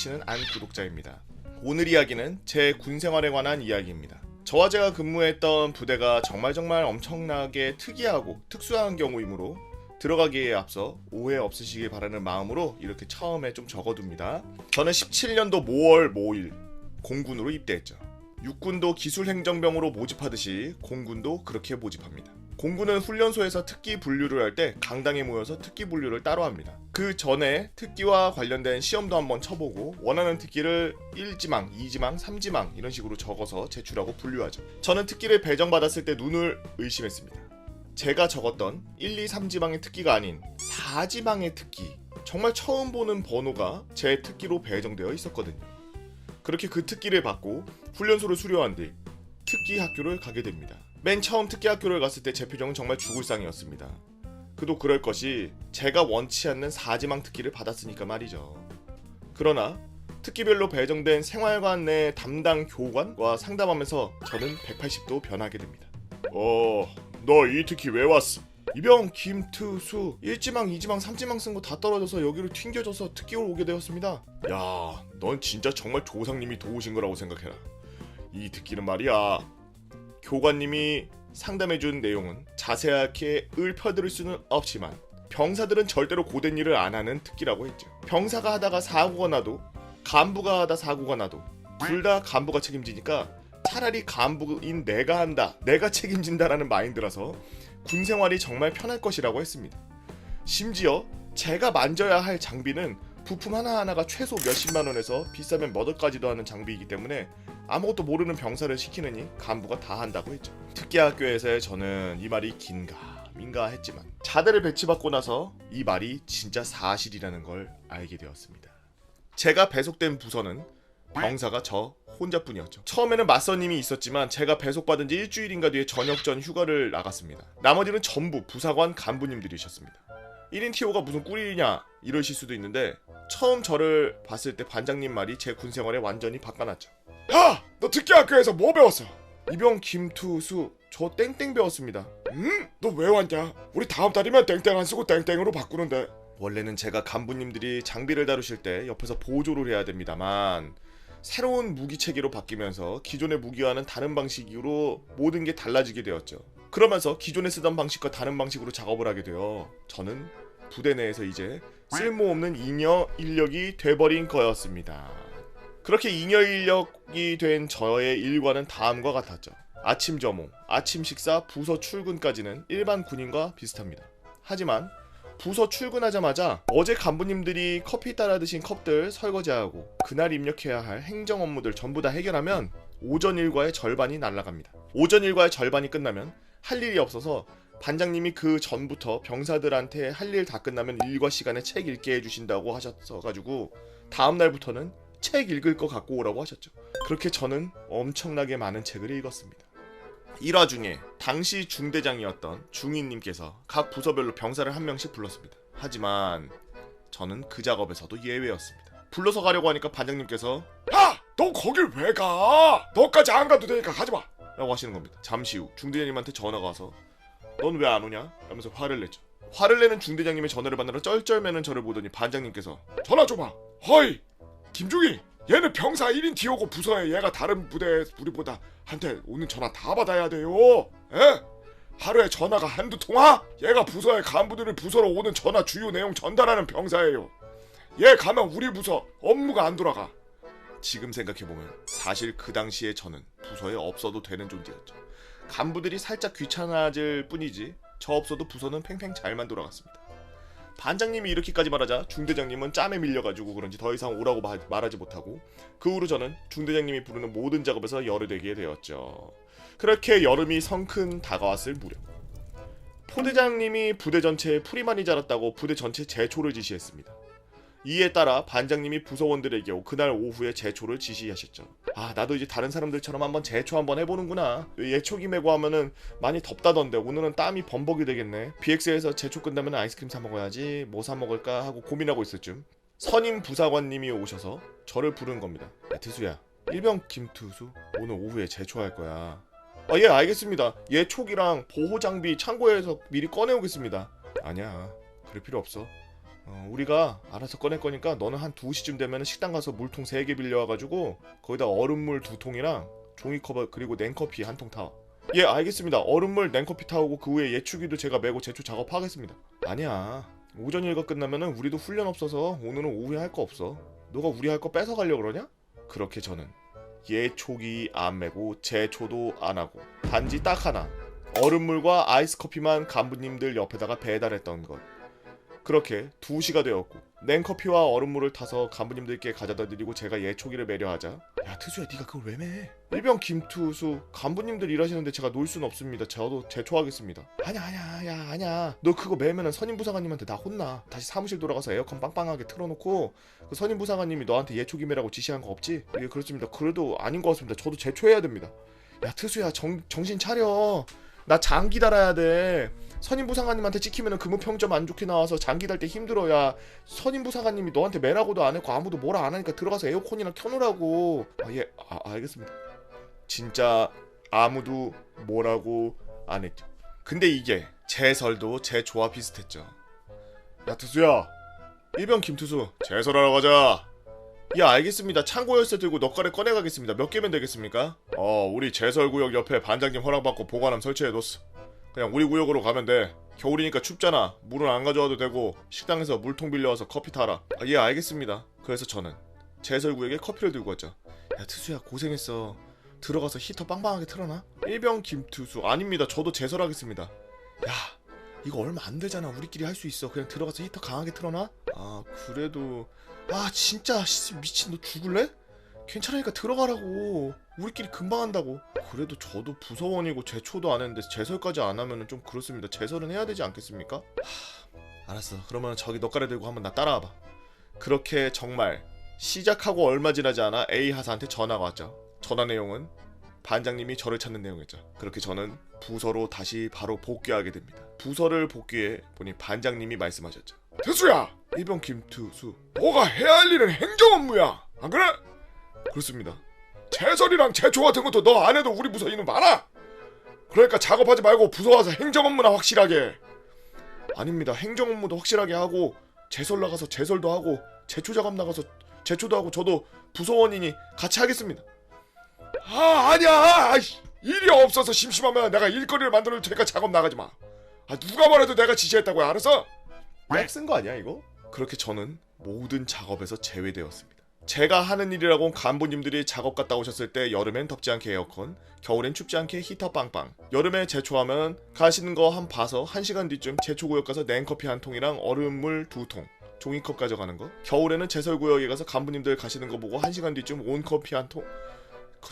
겹치는 안 구독자입니다. 오늘 이야기는 제 군생활에 관한 이야기입니다. 저와 제가 근무했던 부대가 정말 엄청나게 특이하고 특수한 경우이므로 들어가기에 앞서 오해 없으시길 바라는 마음으로 이렇게 처음에 좀 적어둡니다. 저는 17년도 5월 5일 공군으로 입대했죠. 육군도 기술행정병으로 모집하듯이 공군도 그렇게 모집합니다. 공군은 훈련소에서 특기 분류를 할 때 강당에 모여서 특기 분류를 따로 합니다. 그 전에 특기와 관련된 시험도 한번 쳐보고 원하는 특기를 1지망, 2지망, 3지망 이런 식으로 적어서 제출하고 분류하죠. 저는 특기를 배정받았을 때 눈을 의심했습니다. 제가 적었던 1, 2, 3지망의 특기가 아닌 4지망의 특기, 정말 처음 보는 번호가 제 특기로 배정되어 있었거든요. 그렇게 그 특기를 받고 훈련소를 수료한 뒤 특기 학교를 가게 됩니다. 맨 처음 특기 학교를 갔을 때 제 표정은 정말 죽을 상이었습니다. 그도 그럴 것이 제가 원치 않는 4지망 특기를 받았으니까 말이죠. 그러나 특기별로 배정된 생활관 내 담당 교관과 상담하면서 저는 180도 변하게 됩니다. 너 이 특기 왜 왔어? 이병 김투수 1지망, 2지망, 3지망 쓴 거 다 떨어져서 여기로 튕겨져서 특기로 오게 되었습니다. 야, 넌 진짜 정말 조상님이 도우신 거라고 생각해라. 이 특기는 말이야, 교관님이 상담해준 내용은 자세하게 읊어드릴 수는 없지만 병사들은 절대로 고된 일을 안 하는 특기라고 했죠. 병사가 하다가 사고가 나도 간부가 하다 사고가 나도 둘 다 간부가 책임지니까 차라리 간부인 내가 한다, 내가 책임진다라는 마인드라서 군생활이 정말 편할 것이라고 했습니다. 심지어 제가 만져야 할 장비는 부품 하나하나가 최소 몇십만 원에서 비싸면 몇 억까지도 하는 장비이기 때문에 아무것도 모르는 병사를 시키느니 간부가 다 한다고 했죠. 특기학교에서의 저는 이 말이 긴가 민가 했지만 자대를 배치받고 나서 이 말이 진짜 사실이라는 걸 알게 되었습니다. 제가 배속된 부서는 병사가 저 혼자뿐이었죠. 처음에는 맞선님이 있었지만 제가 배속받은 지 일주일인가 뒤에 저녁 전 휴가를 나갔습니다. 나머지는 전부 부사관 간부님들이셨습니다. 1인 TO가 무슨 꿀이냐 이러실 수도 있는데 처음 저를 봤을 때 반장님 말이 제 군생활에 완전히 바꿔놨죠. 야! 너 특기학교에서 뭐 배웠어? 이병 김투수 저 땡땡 배웠습니다. 너 왜 왔냐? 우리 다음 달이면 땡땡 안 쓰고 땡땡으로 바꾸는데. 원래는 제가 간부님들이 장비를 다루실 때 옆에서 보조를 해야 됩니다만 새로운 무기 체계로 바뀌면서 기존의 무기와는 다른 방식으로 모든 게 달라지게 되었죠. 그러면서 기존에 쓰던 방식과 다른 방식으로 작업을 하게 되어 저는 부대 내에서 이제 쓸모없는 잉여 인력이 돼버린 거였습니다. 그렇게 잉여 인력이 된 저의 일과는 다음과 같았죠. 아침 점호, 아침 식사, 부서 출근까지는 일반 군인과 비슷합니다. 하지만 부서 출근하자마자 어제 간부님들이 커피 따라 드신 컵들 설거지하고 그날 입력해야 할 행정 업무들 전부 다 해결하면 오전 일과의 절반이 날아갑니다. 오전 일과의 절반이 끝나면 할 일이 없어서 반장님이 그 전부터 병사들한테 할 일 다 끝나면 일과 시간에 책 읽게 해주신다고 하셨어가지고 다음날부터는 책 읽을 거 갖고 오라고 하셨죠. 그렇게 저는 엄청나게 많은 책을 읽었습니다. 1화 중에 당시 중대장이었던 중위님께서 각 부서별로 병사를 한 명씩 불렀습니다. 하지만 저는 그 작업에서도 예외였습니다. 불러서 가려고 하니까 반장님께서 야! 너 거길 왜 가? 너까지 안 가도 되니까 가지마! 라고 하시는 겁니다. 잠시 후 중대장님한테 전화가 와서 넌 왜 안 오냐? 라면서 화를 냈죠. 화를 내는 중대장님의 전화를 받느라 쩔쩔매는 저를 보더니 반장님께서 전화 줘봐! 허이! 김중희! 얘는 병사 1인 TO고 부서에 얘가 다른 부대 우리보다 한테 오는 전화 다 받아야 돼요. 에? 하루에 전화가 한두 통화? 얘가 부서의 간부들이 부서로 오는 전화 주요 내용 전달하는 병사예요. 얘 가면 우리 부서 업무가 안 돌아가. 지금 생각해보면 사실 그 당시에 저는 부서에 없어도 되는 존재였죠. 간부들이 살짝 귀찮아질 뿐이지 저 없어도 부서는 팽팽 잘만 돌아갔습니다. 반장님이 이렇게까지 말하자 중대장님은 짬에 밀려가지고 그런지 더 이상 오라고 말하지 못하고 그 후로 저는 중대장님이 부르는 모든 작업에서 열애되게 되었죠. 그렇게 여름이 성큼 다가왔을 무렵 포대장님이 부대 전체에 풀이 많이 자랐다고 부대 전체 제초를 지시했습니다. 이에 따라 반장님이 부서원들에게 그날 오후에 제초를 지시하셨죠. 아, 나도 이제 다른 사람들처럼 한번 제초 한번 해보는구나. 예초기 메고 하면은 많이 덥다던데 오늘은 땀이 범벅이 되겠네. BX에서 제초 끝나면 아이스크림 사 먹어야지. 뭐 사 먹을까 하고 고민하고 있을 쯤 선임 부사관님이 오셔서 저를 부른 겁니다. 야, 투수야, 일병 김투수 오늘 오후에 제초할 거야. 아, 예, 알겠습니다. 예초기랑 보호 장비 창고에서 미리 꺼내오겠습니다. 아니야, 그럴 필요 없어. 우리가 알아서 꺼낼 거니까 너는 한 2시쯤 되면 식당 가서 물통 3개 빌려와가지고 거기다 얼음물 2통이랑 종이컵 그리고 냉커피 1통 타. 예, 알겠습니다. 얼음물 냉커피 타오고 그 후에 예초기도 제가 메고 제초 작업하겠습니다. 아니야, 오전 일과 끝나면은 우리도 훈련 없어서 오늘은 오후에 할 거 없어. 너가 우리 할 거 뺏어가려고 그러냐? 그렇게 저는 예초기 안 메고 제초도 안 하고 단지 딱 하나, 얼음물과 아이스커피만 간부님들 옆에다가 배달했던 것. 그렇게 2시가 되었고 냉커피와 얼음물을 타서 간부님들께 가져다 드리고 제가 예초기를 매려 하자, 야 트수야, 네가 그걸 왜 매? 일병 김투수, 간부님들 일하시는데 제가 놓을 수는 없습니다. 저도 제초하겠습니다. 아냐 너 그거 매면은 선임부사관님한테 나 혼나. 다시 사무실 돌아가서 에어컨 빵빵하게 틀어놓고 그 선임부사관님이 너한테 예초기 매라고 지시한 거 없지? 예, 그렇습니다. 그래도 아닌 것 같습니다. 저도 제초해야 됩니다. 야 트수야, 정신 차려. 나 장기 달아야 돼. 선임부사관님한테 찍히면은 근무평점 안 좋게 나와서 장기 달 때 힘들어. 야, 선임부사관님이 너한테 매라고도 안 했고 아무도 뭐라 안 하니까 들어가서 에어컨이나 켜놓으라고. 예, 알겠습니다. 진짜 아무도 뭐라고 안 했죠. 근데 이게 제설도 제초와 비슷했죠. 야 투수야, 일병 김투수, 제설하러 가자. 예, 알겠습니다. 창고 열쇠 들고 넉가래 꺼내가겠습니다. 몇 개면 되겠습니까? 우리 제설구역 옆에 반장님 허락받고 보관함 설치해뒀어. 그냥 우리 구역으로 가면 돼. 겨울이니까 춥잖아. 물은 안 가져와도 되고 식당에서 물통 빌려와서 커피 타라. 예, 알겠습니다. 그래서 저는 제설구역에 커피를 들고 왔죠. 야 트수야, 고생했어. 들어가서 히터 빵빵하게 틀어놔. 일병 김투수, 아닙니다. 저도 제설하겠습니다. 야, 이거 얼마 안 되잖아. 우리끼리 할 수 있어. 그냥 들어가서 히터 강하게 틀어놔. 그래도 진짜 미친, 너 죽을래? 괜찮으니까 들어가라고. 우리끼리 금방 한다고. 그래도 저도 부서원이고 제초도 안 했는데 제설까지 안 하면은 좀 그렇습니다. 제설은 해야 되지 않겠습니까? 알았어. 그러면 저기 넉가래 들고 한번 나 따라와봐. 그렇게 정말 시작하고 얼마 지나지 않아 A 하사한테 전화가 왔죠. 전화 내용은 반장님이 저를 찾는 내용이었죠. 그렇게 저는 부서로 다시 바로 복귀하게 됩니다. 부서를 복귀해 보니 반장님이 말씀하셨죠. 투수야! 일병 김투수, 너가 해야 할 일은 행정 업무야. 안 그래? 그렇습니다. 제설이랑 제초 같은 것도 너 안 해도 우리 부서 인원 많아. 그러니까 작업하지 말고 부서 와서 행정 업무나 확실하게. 아닙니다. 행정 업무도 확실하게 하고 제설 나가서 제설도 하고 제초 작업 나가서 제초도 하고 저도 부서원이니 같이 하겠습니다. 아니야. 일이 없어서 심심하면 내가 일거리를 만들어 줄 테니까 작업 나가지 마. 누가 말해도 내가 지시했다고요. 알았어? 렉 쓴 거 아니야 이거? 그렇게 저는 모든 작업에서 제외되었습니다. 제가 하는 일이라고 간부님들이 작업 갔다 오셨을 때 여름엔 덥지 않게 에어컨, 겨울엔 춥지 않게 히터 빵빵. 여름에 제초하면 가시는 거 한 봐서 1시간 뒤쯤 제초구역 가서 냉커피 1통이랑 얼음물 2통, 종이컵 가져가는 거. 겨울에는 제설구역에 가서 간부님들 가시는 거 보고 1시간 뒤쯤 온커피 1통,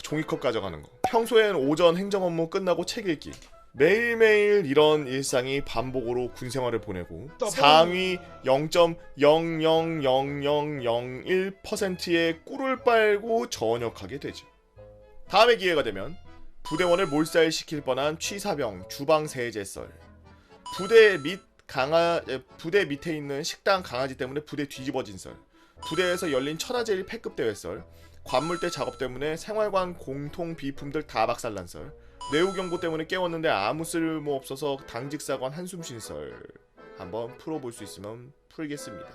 종이컵 가져가는 거. 평소엔 오전 행정 업무 끝나고 책 읽기. 매일매일 이런 일상이 반복으로 군생활을 보내고 상위 0.000001%의 꿀을 빨고 전역하게 되죠. 다음에 기회가 되면 부대원을 몰살시킬 뻔한 취사병 주방세제썰, 부대 밑에 있는 식당 강아지 때문에 부대 뒤집어진 썰, 부대에서 열린 천하제일 패급 대회 썰, 관물대 작업 때문에 생활관 공통 비품들 다 박살난 썰, 내우 경보 때문에 깨웠는데 아무 쓸모 없어서 당직사관 한숨 쉰 썰. 한번 풀어볼 수 있으면 풀겠습니다.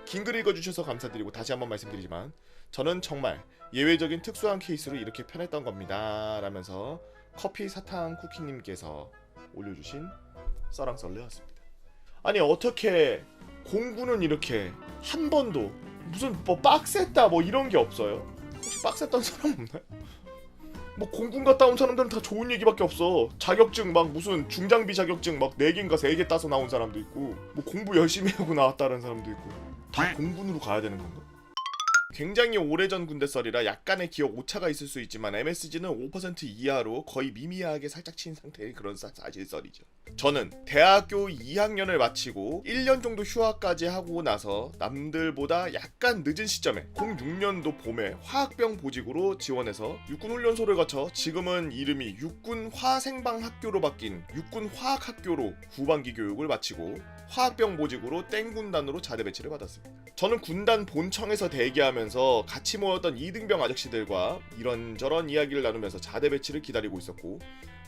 긴 글 읽어주셔서 감사드리고 다시 한번 말씀드리지만 저는 정말 예외적인 특수한 케이스로 이렇게 편했던 겁니다 라면서 커피 사탕 쿠키님께서 올려주신 썰랑썰레였습니다. 아니 어떻게 공부는 이렇게 한 번도 무슨 뭐 빡셌다 뭐 이런 게 없어요? 혹시 빡셌던 사람 없나요? 뭐 공군 갔다 온 사람들은 다 좋은 얘기밖에 없어. 자격증 막 무슨 중장비 자격증 막 4개인가 3개 따서 나온 사람도 있고 뭐 공부 열심히 하고 나왔다는 사람도 있고. 다 공군으로 가야 되는 건가? 굉장히 오래전 군대 썰이라 약간의 기억 오차가 있을 수 있지만 MSG는 5% 이하로 거의 미미하게 살짝 친 상태의 그런 사실 썰이죠. 저는 대학교 2학년을 마치고 1년 정도 휴학까지 하고 나서 남들보다 약간 늦은 시점에 06년도 봄에 화학병 보직으로 지원해서 육군훈련소를 거쳐 지금은 이름이 육군화생방학교로 바뀐 육군화학학교로 후반기 교육을 마치고 화학병 보직으로 땡군단으로 자대 배치를 받았습니다. 저는 군단 본청에서 대기하면서 같이 모였던 이등병 아저씨들과 이런저런 이야기를 나누면서 자대 배치를 기다리고 있었고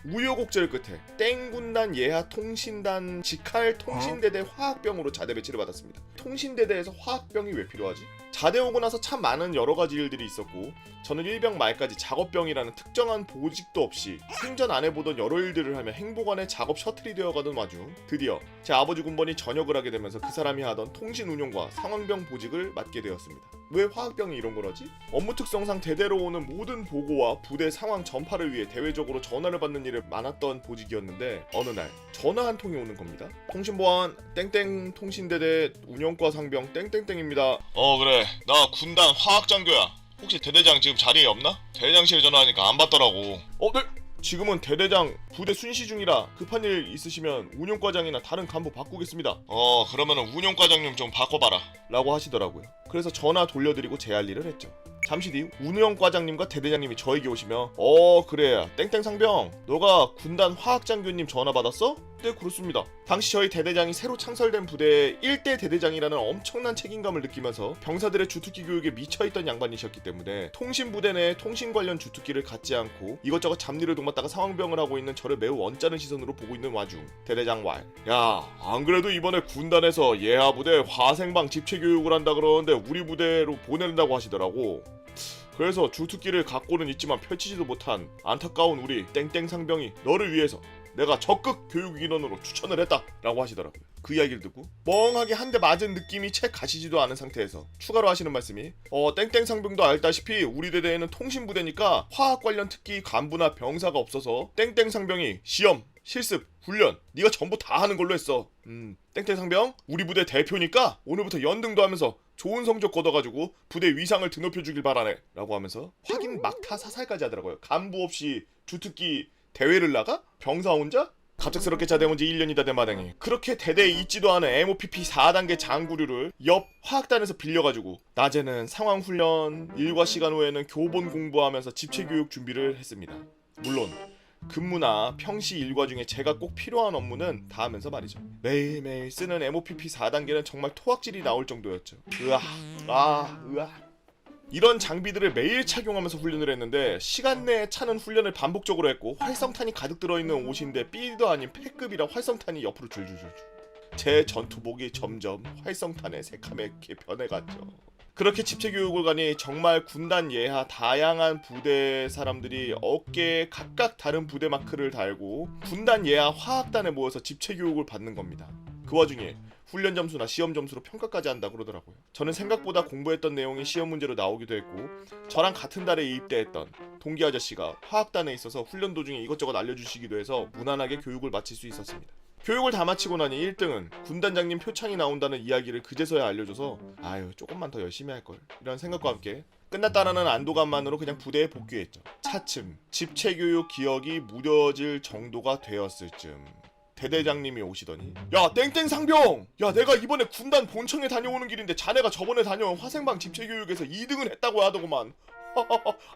우여곡절 끝에 땡군단 예하 통신단 직할 통신대대 화학병으로 자대 배치를 받았습니다. 통신대대에서 화학병이 왜 필요하지? 자대 오고 나서 참 많은 여러 가지 일들이 있었고 저는 일병 말까지 작업병이라는 특정한 보직도 없이 생전 안 해보던 여러 일들을 하며 행보관의 작업 셔틀이 되어가던 와중 드디어 제 아버지 군번이 전역을 하게 되면서 그 사람이 하던 통신 운용과 상황병 보직을 맡게 되었습니다. 왜 화학병이 이런 거라지? 업무 특성상 대대로 오는 모든 보고와 부대 상황 전파를 위해 대외적으로 전화를 받는 일이 많았던 보직이었는데 어느 날 전화 한 통이 오는 겁니다. 통신보안 땡땡 통신대대 운영과 상병 땡땡땡입니다. 그래, 나 군단 화학장교야. 혹시 대대장 지금 자리에 없나? 대대장실에 전화하니까 안 받더라고. 네. 지금은 대대장 부대 순시 중이라 급한 일 있으시면 운용과장이나 다른 간부 바꾸겠습니다. 그러면은 운용과장님 좀 바꿔봐라. 라고 하시더라고요. 그래서 전화 돌려드리고 제 할 일을 했죠. 잠시 뒤 운영과장님과 대대장님이 저에게 오시며 그래 땡땡상병 너가 군단 화학장교님 전화 받았어? 네 그렇습니다. 당시 저희 대대장이 새로 창설된 부대의 1대 대대장이라는 엄청난 책임감을 느끼면서 병사들의 주특기 교육에 미쳐있던 양반이셨기 때문에 통신부대 내 통신 관련 주특기를 갖지 않고 이것저것 잡일을 도맡다가 상황병을 하고 있는 저를 매우 언짢은 시선으로 보고 있는 와중 대대장 왈 야 안 그래도 이번에 군단에서 예하 부대 화생방 집체 교육을 한다 그러는데 우리 부대로 보낸다고 하시더라고. 그래서 주특기를 갖고는 있지만 펼치지도 못한 안타까운 우리 땡땡 상병이 너를 위해서 내가 적극 교육 인원으로 추천을 했다 라고 하시더라고요. 그 이야기를 듣고 멍하게 한 대 맞은 느낌이 채 가시지도 않은 상태에서 추가로 하시는 말씀이 땡땡 상병도 알다시피 우리 대대에는 통신부대니까 화학 관련 특기 간부나 병사가 없어서 땡땡 상병이 시험, 실습, 훈련 네가 전부 다 하는 걸로 했어. 땡땡 상병 우리 부대 대표니까 오늘부터 연등도 하면서 좋은 성적 거둬가지고 부대 위상을 드높여주길 바라네 라고 하면서 확인 막타 사살까지 하더라고요. 간부 없이 주특기 대회를 나가? 병사 혼자? 갑작스럽게 자대온 지 1년이다 된 마당에 그렇게 대대에 있지도 않은 MOPP 4단계 장구류를 옆 화학단에서 빌려가지고 낮에는 상황훈련, 일과 시간 후에는 교본 공부하면서 집체교육 준비를 했습니다. 물론 근무나 평시 일과 중에 제가 꼭 필요한 업무는 다 하면서 말이죠. 매일매일 쓰는 MOPP 4단계는 정말 토악질이 나올 정도였죠. 이런 장비들을 매일 착용하면서 훈련을 했는데 시간 내에 차는 훈련을 반복적으로 했고 활성탄이 가득 들어있는 옷인데 B도 아닌 패급이라 활성탄이 옆으로 줄줄줄. 제 전투복이 점점 활성탄에 새카맣게 변해갔죠. 그렇게 집체교육을 가니 정말 군단 예하 다양한 부대 사람들이 어깨에 각각 다른 부대 마크를 달고 군단 예하 화학단에 모여서 집체교육을 받는 겁니다. 그 와중에 훈련 점수나 시험 점수로 평가까지 한다 그러더라고요. 저는 생각보다 공부했던 내용이 시험 문제로 나오기도 했고 저랑 같은 달에 입대했던 동기 아저씨가 화학단에 있어서 훈련 도중에 이것저것 알려주시기도 해서 무난하게 교육을 마칠 수 있었습니다. 교육을 다 마치고 나니 1등은 군단장님 표창이 나온다는 이야기를 그제서야 알려줘서 조금만 더 열심히 할걸 이런 생각과 함께 끝났다라는 안도감만으로 그냥 부대에 복귀했죠. 차츰 집체교육 기억이 무뎌질 정도가 되었을 즈음 대대장님이 오시더니 야 땡땡 상병! 야 내가 이번에 군단 본청에 다녀오는 길인데 자네가 저번에 다녀온 화생방 집체교육에서 2등을 했다고 하더구만.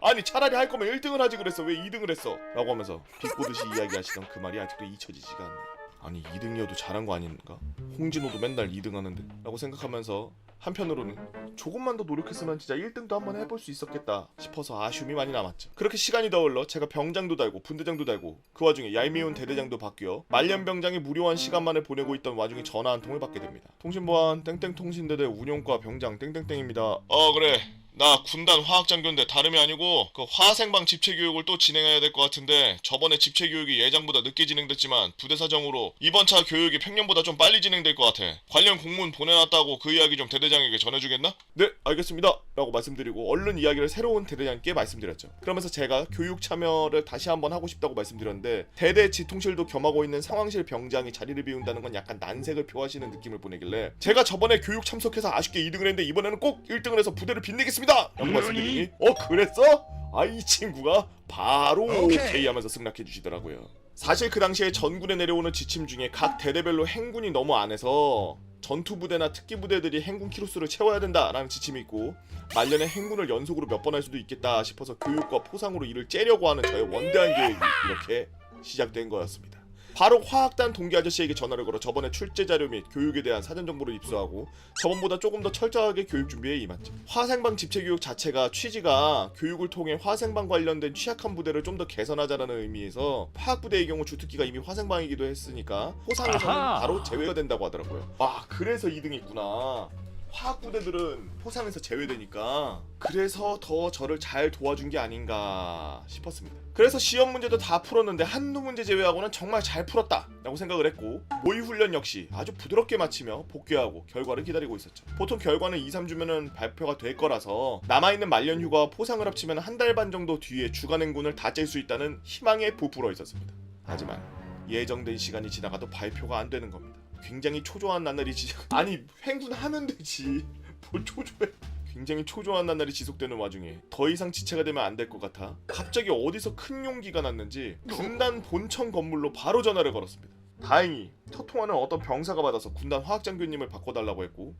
아니 차라리 할 거면 1등을 하지 그랬어 왜 2등을 했어? 라고 하면서 비꼬듯이 이야기하시던 그 말이 아직도 잊혀지지가 않네. 아니 2등이어도 잘한 거 아닌가? 홍진호도 맨날 2등 하는데 라고 생각하면서 한편으로는 조금만 더 노력했으면 진짜 1등도 한번 해볼 수 있었겠다 싶어서 아쉬움이 많이 남았죠. 그렇게 시간이 더 흘러 제가 병장도 달고 분대장도 달고 그 와중에 얄미운 대대장도 바뀌어 말년병장이 무료한 시간만을 보내고 있던 와중에 전화 한 통을 받게 됩니다. 통신보안 땡땡 통신대대 운용과 병장 땡땡땡입니다. 그래, 나 군단 화학장교인데 다름이 아니고 그 화생방 집체교육을 또 진행해야 될 것 같은데 저번에 집체교육이 예정보다 늦게 진행됐지만 부대 사정으로 이번 차 교육이 평년보다 좀 빨리 진행될 것 같아. 관련 공문 보내놨다고 그 이야기 좀 대대장에게 전해주겠나? 네 알겠습니다 라고 말씀드리고 얼른 이야기를 새로운 대대장께 말씀드렸죠. 그러면서 제가 교육 참여를 다시 한번 하고 싶다고 말씀드렸는데 대대 지통실도 겸하고 있는 상황실 병장이 자리를 비운다는 건 약간 난색을 표하시는 느낌을 보내길래 제가 저번에 교육 참석해서 아쉽게 2등을 했는데 이번에는 꼭 1등을 해서 부대를 빛내겠습니다 라고 말씀드리니 그랬어? 이 친구가 바로 오케이 하면서 승낙해 주시더라고요. 사실 그 당시에 전군에 내려오는 지침 중에 각 대대별로 행군이 너무 안 해서 전투부대나 특기부대들이 행군 키로수를 채워야 된다라는 지침이 있고 말년에 행군을 연속으로 몇 번 할 수도 있겠다 싶어서 교육과 포상으로 이를 째려고 하는 저의 원대한 계획이 이렇게 시작된 거였습니다. 바로 화학단 동기 아저씨에게 전화를 걸어 저번에 출제 자료 및 교육에 대한 사전 정보를 입수하고 저번보다 조금 더 철저하게 교육 준비에 임했죠. 화생방 집체 교육 자체가 취지가 교육을 통해 화생방 관련된 취약한 부대를 좀 더 개선하자라는 의미에서 화학 부대의 경우 주특기가 이미 화생방이기도 했으니까 포상에서는 아하. 바로 제외가 된다고 하더라고요. 와, 그래서 2등이 있구나. 화학 부대들은 포상에서 제외되니까 그래서 더 저를 잘 도와준 게 아닌가 싶었습니다. 그래서 시험 문제도 다 풀었는데 한두 문제 제외하고는 정말 잘 풀었다 라고 생각을 했고 모의 훈련 역시 아주 부드럽게 마치며 복귀하고 결과를 기다리고 있었죠. 보통 결과는 2-3주면은 발표가 될 거라서 남아있는 말년 휴가와 포상을 합치면 한 달 반 정도 뒤에 주간 행군을 다 짤 수 있다는 희망에 부풀어 있었습니다. 하지만 예정된 시간이 지나가도 발표가 안 되는 겁니다. 굉장히 초조한 나날이 아니 행군하면 되지 뭘 초조해. 굉장히 초조한 나날이 지속되는 와중에 더 이상 지체가 되면 안 될 것 같아 갑자기 어디서 큰 용기가 났는지 군단 본청 건물로 바로 전화를 걸었습니다. 다행히 첫 통화는 어떤 병사가 받아서 군단 화학장교님을 바꿔달라고 했고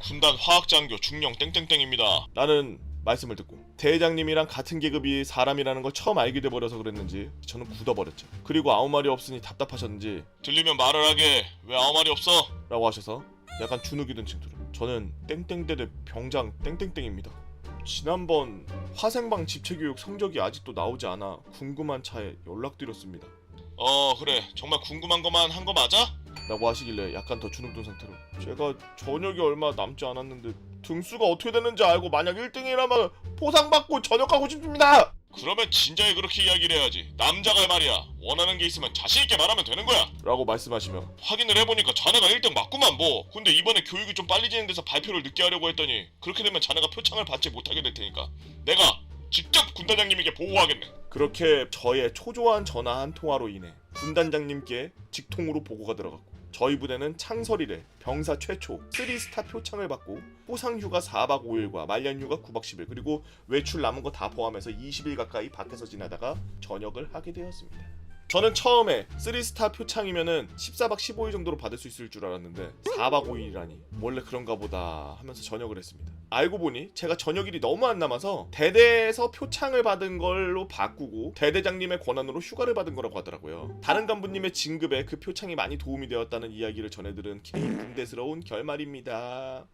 군단 화학장교 중령 땡땡땡입니다. 나는 말씀을 듣고 대장님이랑 같은 계급이 사람이라는 걸 처음 알게 돼버려서 그랬는지 저는 굳어버렸죠. 그리고 아무 말이 없으니 답답하셨는지 들리면 말을 하게. 왜 아무 말이 없어? 라고 하셔서 약간 주눅이 든 칭투로 저는 땡땡대대 병장 땡땡땡입니다. 지난번 화생방 집체교육 성적이 아직도 나오지 않아 궁금한 차에 연락드렸습니다. 그래. 정말 궁금한 것만 한 거 맞아? 라고 하시길래 약간 더 주눅 든 상태로 제가 저녁이 얼마 남지 않았는데 등수가 어떻게 되는지 알고 만약 1등이라면 포상받고 전역하고 싶습니다. 그러면 진작에 그렇게 이야기를 해야지. 남자가 말이야. 원하는 게 있으면 자신있게 말하면 되는 거야. 라고 말씀하시며 확인을 해보니까 자네가 1등 맞구만 뭐. 근데 이번에 교육이 좀 빨리 진행돼서 발표를 늦게 하려고 했더니 그렇게 되면 자네가 표창을 받지 못하게 될 테니까 내가 직접 군단장님에게 보고하겠네. 그렇게 저의 초조한 전화 한 통화로 인해 군단장님께 직통으로 보고가 들어갔고 저희 부대는 창설 이래 병사 최초 3스타 표창을 받고 포상휴가 4박 5일과 말년휴가 9박 10일 그리고 외출 남은 거 다 포함해서 20일 가까이 밖에서 지내다가 전역을 하게 되었습니다. 저는 처음에 3스타 표창이면은 14박 15일 정도로 받을 수 있을 줄 알았는데 4박 5일이라니 원래 그런가 보다 하면서 전역을 했습니다. 알고 보니 제가 전역일이 너무 안 남아서 대대에서 표창을 받은 걸로 바꾸고 대대장님의 권한으로 휴가를 받은 거라고 하더라고요. 다른 간부님의 진급에 그 표창이 많이 도움이 되었다는 이야기를 전해들은 개인 군대스러운 결말입니다.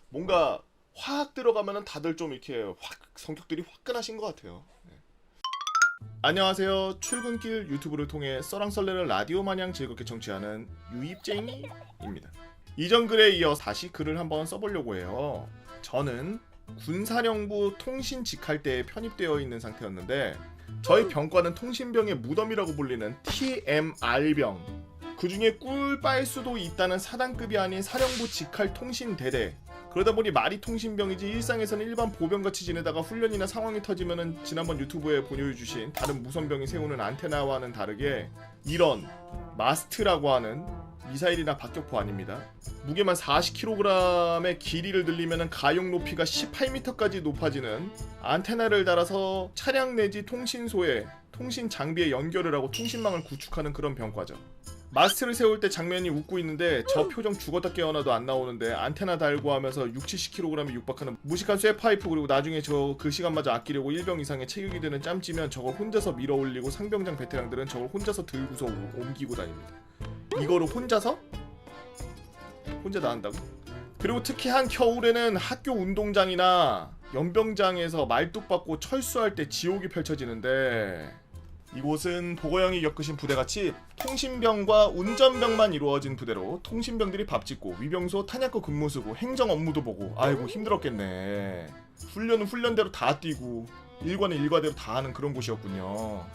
뭔가 화학 들어가면은 다들 좀 이렇게 확 성격들이 화끈하신 것 같아요. 안녕하세요. 출근길 유튜브를 통해 썰랑썰레를 라디오 마냥 즐겁게 청취하는 유입쟁이입니다. 이전 글에 이어 다시 글을 한번 써보려고 해요. 저는 군사령부 통신 직할대에 편입되어 있는 상태였는데 저희 병과는 통신병의 무덤이라고 불리는 TMR병 그 중에 꿀 빨 수도 있다는 사단급이 아닌 사령부 직할 통신대대 그러다 보니 말이 통신병이지 일상에서는 일반 보병같이 지내다가 훈련이나 상황이 터지면은 지난번 유튜브에 보여주신 다른 무선병이 세우는 안테나와는 다르게 이런 마스트라고 하는 미사일이나 박격포 아닙니다. 무게만 40kg의 길이를 늘리면은 가용 높이가 18m까지 높아지는 안테나를 달아서 차량 내지 통신소에 통신 장비에 연결을 하고 통신망을 구축하는 그런 병과죠. 마스트를 세울 때 장면이 웃고 있는데 저 표정 죽었다 깨어나도 안 나오는데 안테나 달고 하면서 60-70kg에 육박하는 무식한 쇠파이프 그리고 나중에 저 그 시간마저 아끼려고 1병 이상의 체격이 되는 짬찌면 저걸 혼자서 밀어 올리고 상병장 베테랑들은 저걸 혼자서 들고서 옮기고 다닙니다. 이거를 혼자 다 한다고? 그리고 특히 한 겨울에는 학교 운동장이나 연병장에서 말뚝박고 철수할 때 지옥이 펼쳐지는데 이곳은 보고형이 겪으신 부대같이 통신병과 운전병만 이루어진 부대로 통신병들이 밥 짓고 위병소 탄약고 근무 쓰고 행정 업무도 보고 아이고 힘들었겠네. 훈련은 훈련대로 다 뛰고 일과는 일과대로 다 하는 그런 곳이었군요.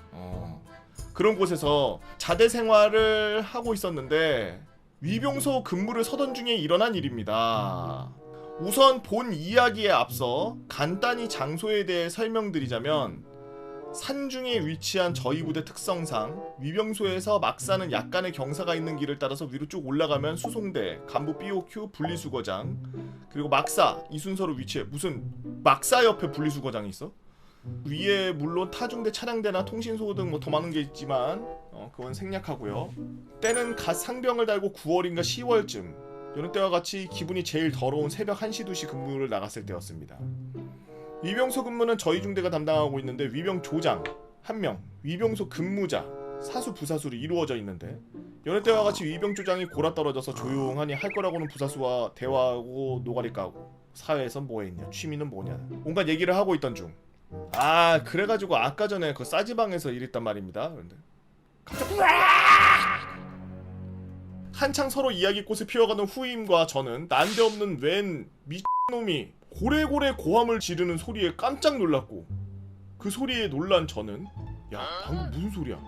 그런 곳에서 자대 생활을 하고 있었는데 위병소 근무를 서던 중에 일어난 일입니다. 우선 본 이야기에 앞서 간단히 장소에 대해 설명드리자면 산중에 위치한 저희 부대 특성상 위병소에서 막사는 약간의 경사가 있는 길을 따라서 위로 쭉 올라가면 수송대, 간부 BOQ, 분리수거장 그리고 막사 이 순서로 위치해. 무슨 막사 옆에 분리수거장이 있어? 위에 물론 타중대 차량대나 통신소 등 뭐 더 많은 게 있지만 그건 생략하고요. 때는 갓 상병을 달고 9월인가 10월쯤 여느 때와 같이 기분이 제일 더러운 새벽 1시 2시 근무를 나갔을 때였습니다. 위병소 근무는 저희 중대가 담당하고 있는데 위병 조장 1명, 위병소 근무자 사수 부사수로 이루어져 있는데 여느 때와 같이 위병조장이 골아떨어져서 조용하니 할 거라고는 부사수와 대화하고 노가리 까고 사회에선 뭐 했냐 취미는 뭐냐 온갖 얘기를 하고 있던 중 그래가지고 아까 전에 그 싸지방에서 일했단 말입니다. 그런데 갑자기 한창 서로 이야기꽃을 피워가는 후임과 저는 난데없는 웬 미친놈이 고래고래 고함을 지르는 소리에 깜짝 놀랐고 그 소리에 놀란 저는 야 방금 무슨 소리야?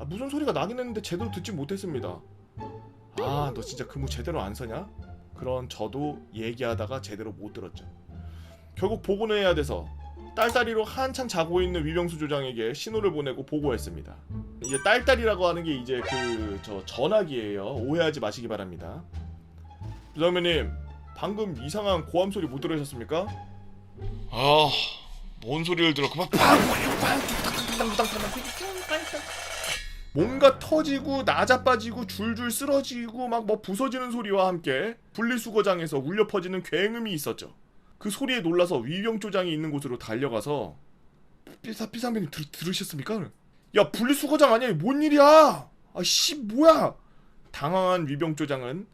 무슨 소리가 나긴 했는데 제대로 듣지 못했습니다. 너 진짜 근무 제대로 안 서냐? 그런 저도 얘기하다가 제대로 못 들었죠. 결국 보고는 해야 돼서 딸다리로 한창 자고 있는 위병수 조장에게 신호를 보내고 보고했습니다. 이제 딸다리라고 하는 게 이제 저 전화기예요. 오해하지 마시기 바랍니다. 부장님 방금 이상한 고함 소리 못 들으셨습니까? 뭔 소리를 들어 그만. 뭔가 터지고 나자빠지고 줄줄 쓰러지고 막 뭐 부서지는 소리와 함께 분리수거장에서 울려 퍼지는 굉음이 있었죠. 그 소리에 놀라서 위병조장이 있는 곳으로 달려가서 피상병님 들으셨습니까? 야 분리수거장 아니야 뭔 일이야? 뭐야? 당황한 위병조장은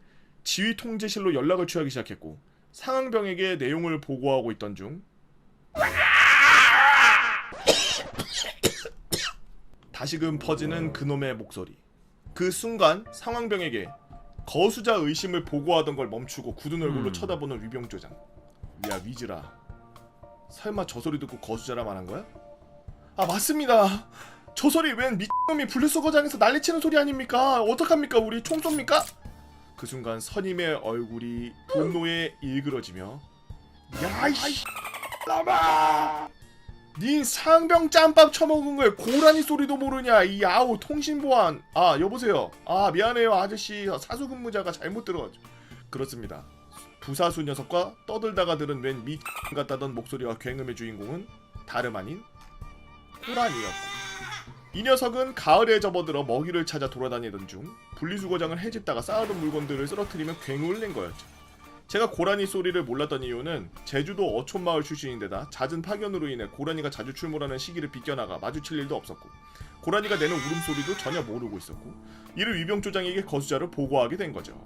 지휘통제실로 연락을 취하기 시작했고 상황병에게 내용을 보고하고 있던 중 다시금 퍼지는 그놈의 목소리. 그 순간 상황병에게 거수자 의심을 보고하던 걸 멈추고 굳은 얼굴로 쳐다보는 위병조장. 야 위즈라 설마 저 소리 듣고 거수자라 말한 거야? 맞습니다. 저 소리 웬 미친놈이 분리수거장에서 난리치는 소리 아닙니까? 어떡합니까 우리 총 쏩니까? 그 순간 선임의 얼굴이 분노에 일그러지며 야이씨 라마 닌 상병 짬밥 처먹은 거에 고라니 소리도 모르냐 이 아우 통신보안. 여보세요. 미안해요 아저씨 사수근무자가 잘못 들어가지고. 그렇습니다. 부사수 녀석과 떠들다가 들은 웬 미 같다던 목소리와 굉음의 주인공은 다름 아닌 호란이었고 이 녀석은 가을에 접어들어 먹이를 찾아 돌아다니던 중 분리수거장을 해집다가 쌓아둔 물건들을 쓰러뜨리며 굉음을 낸 거였죠. 제가 고라니 소리를 몰랐던 이유는 제주도 어촌마을 출신인데다 잦은 파견으로 인해 고라니가 자주 출몰하는 시기를 비껴나가 마주칠 일도 없었고 고라니가 내는 울음소리도 전혀 모르고 있었고 이를 위병조장에게 거수자를 보고하게 된 거죠.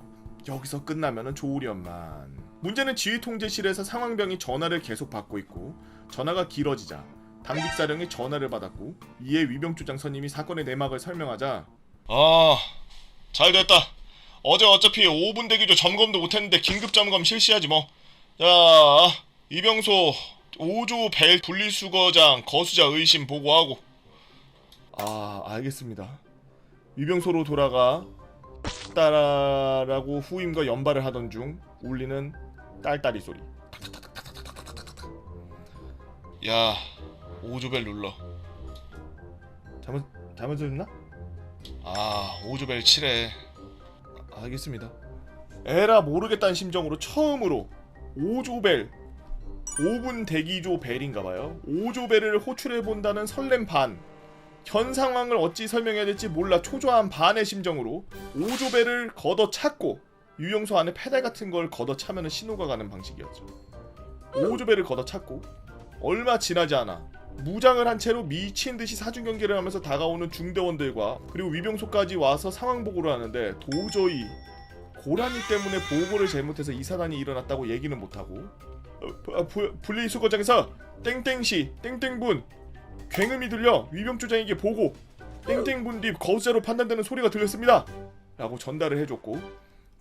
여기서 끝나면은 좋으련만. 문제는 지휘통제실에서 상황병이 전화를 계속 받고 있고 전화가 길어지자 당직사령이 전화를 받았고 이에 위병조장 선임이 사건의 내막을 설명하자 잘됐다. 어제 어차피 5분 대기조 점검도 못했는데 긴급 점검 실시하지 뭐. 자 이병소 5조 벨 분리수거장 거수자 의심 보고하고. 알겠습니다. 위병소로 돌아가 딸라라고 후임과 연발을 하던 중 울리는 딸딸이 소리. 야 5조 벨 눌러. 잘못 들었나? 5조 벨 치래. 알겠습니다. 에라 모르겠다는 심정으로 처음으로 5조벨 5분 대기조 벨인가봐요. 5조벨을 호출해본다는 설렘 반. 현 상황을 어찌 설명해야 될지 몰라 초조한 반의 심정으로 5조벨을 걷어찼고 유용소 안에 페달 같은 걸 걷어차면 신호가 가는 방식이었죠. 5조벨을 걷어찼고 얼마 지나지 않아 무장을 한 채로 미친듯이 사중경계를 하면서 다가오는 중대원들과 그리고 위병소까지 와서 상황 보고를 하는데 도저히 고라니 때문에 보고를 잘못해서 이 사단이 일어났다고 얘기는 못하고 분리수거장에서 땡땡시 땡땡분 굉음이 들려 위병조장에게 보고 땡땡분 뒤 거수자로 판단되는 소리가 들렸습니다 라고 전달을 해줬고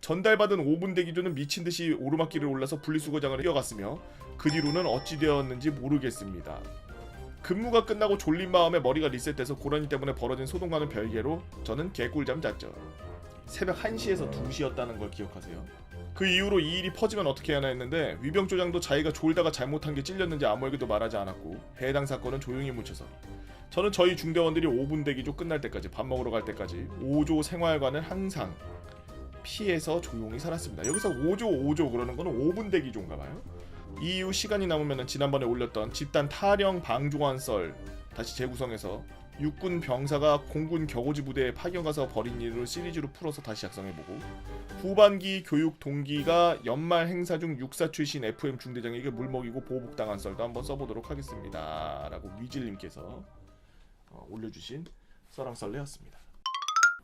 전달받은 5분 대기조는 미친듯이 오르막길을 올라서 분리수거장을 뛰어갔으며 그 뒤로는 어찌 되었는지 모르겠습니다. 근무가 끝나고 졸린 마음에 머리가 리셋돼서 고라니 때문에 벌어진 소동과는 별개로 저는 개꿀잠 잤죠. 새벽 1시에서 2시였다는 걸 기억하세요. 그 이후로 이 일이 퍼지면 어떻게 하나 했는데 위병조장도 자기가 졸다가 잘못한 게 찔렸는지 아무에게도 말하지 않았고 해당 사건은 조용히 묻혀서 저는 저희 중대원들이 5분 대기조 끝날 때까지 밥 먹으러 갈 때까지 5조 생활관을 항상 피해서 조용히 살았습니다. 여기서 5조 그러는 거는 5분 대기조인가봐요. 이후 시간이 남으면 지난번에 올렸던 집단 타령 방조한 썰 다시 재구성해서 육군 병사가 공군 격오지 부대에 파견가서 벌인 일을 시리즈로 풀어서 다시 작성해보고 후반기 교육 동기가 연말 행사 중 육사 출신 FM 중대장에게 물먹이고 보복당한 썰도 한번 써보도록 하겠습니다 라고 위질님께서 올려주신 썰랑썰레였습니다.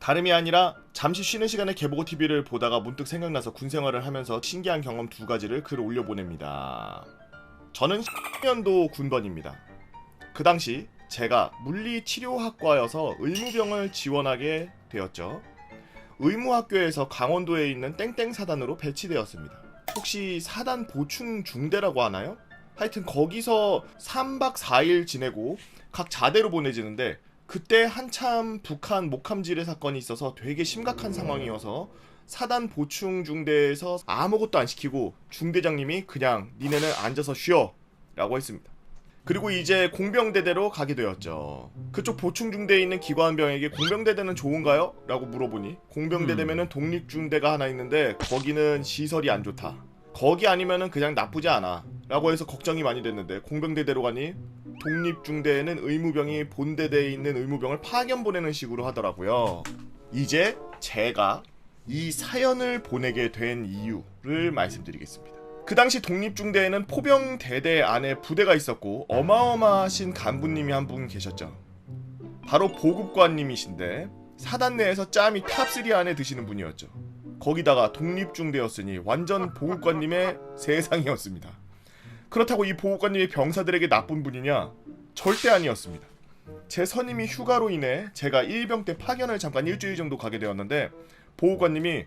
다름이 아니라 잠시 쉬는 시간에 개보고 TV를 보다가 문득 생각나서 군생활을 하면서 신기한 경험 2가지를 글을 올려보냅니다. 저는 10년도 군번입니다. 그 당시 제가 물리치료학과여서 의무병을 지원하게 되었죠. 의무학교에서 강원도에 있는 땡땡 사단으로 배치되었습니다. 혹시 사단 보충 중대라고 하나요? 하여튼 거기서 3박 4일 지내고 각 자대로 보내지는데 그때 한참 북한 목함지뢰 사건이 있어서 되게 심각한 상황이어서 사단 보충 중대에서 아무것도 안 시키고 중대장님이 그냥 니네는 앉아서 쉬어 라고 했습니다. 그리고 이제 공병대대로 가게 되었죠. 그쪽 보충 중대에 있는 기관병에게 공병대대는 좋은가요? 라고 물어보니 공병대대면은 독립중대가 하나 있는데 거기는 시설이 안 좋다. 거기 아니면은 그냥 나쁘지 않아 라고 해서 걱정이 많이 됐는데 공병대대로 가니 독립중대에는 의무병이 본대대에 있는 의무병을 파견 보내는 식으로 하더라고요. 이제 제가 이 사연을 보내게 된 이유를 말씀드리겠습니다. 그 당시 독립중대에는 포병대대 안에 부대가 있었고 어마어마하신 간부님이 한 분 계셨죠. 바로 보급관님이신데 사단 내에서 짬이 탑3 안에 드시는 분이었죠. 거기다가 독립중대였으니 완전 보급관님의 세상이었습니다. 그렇다고 이 보급관님이 병사들에게 나쁜 분이냐? 절대 아니었습니다. 제 선임이 휴가로 인해 제가 1병 때 파견을 잠깐 일주일 정도 가게 되었는데 보급관님이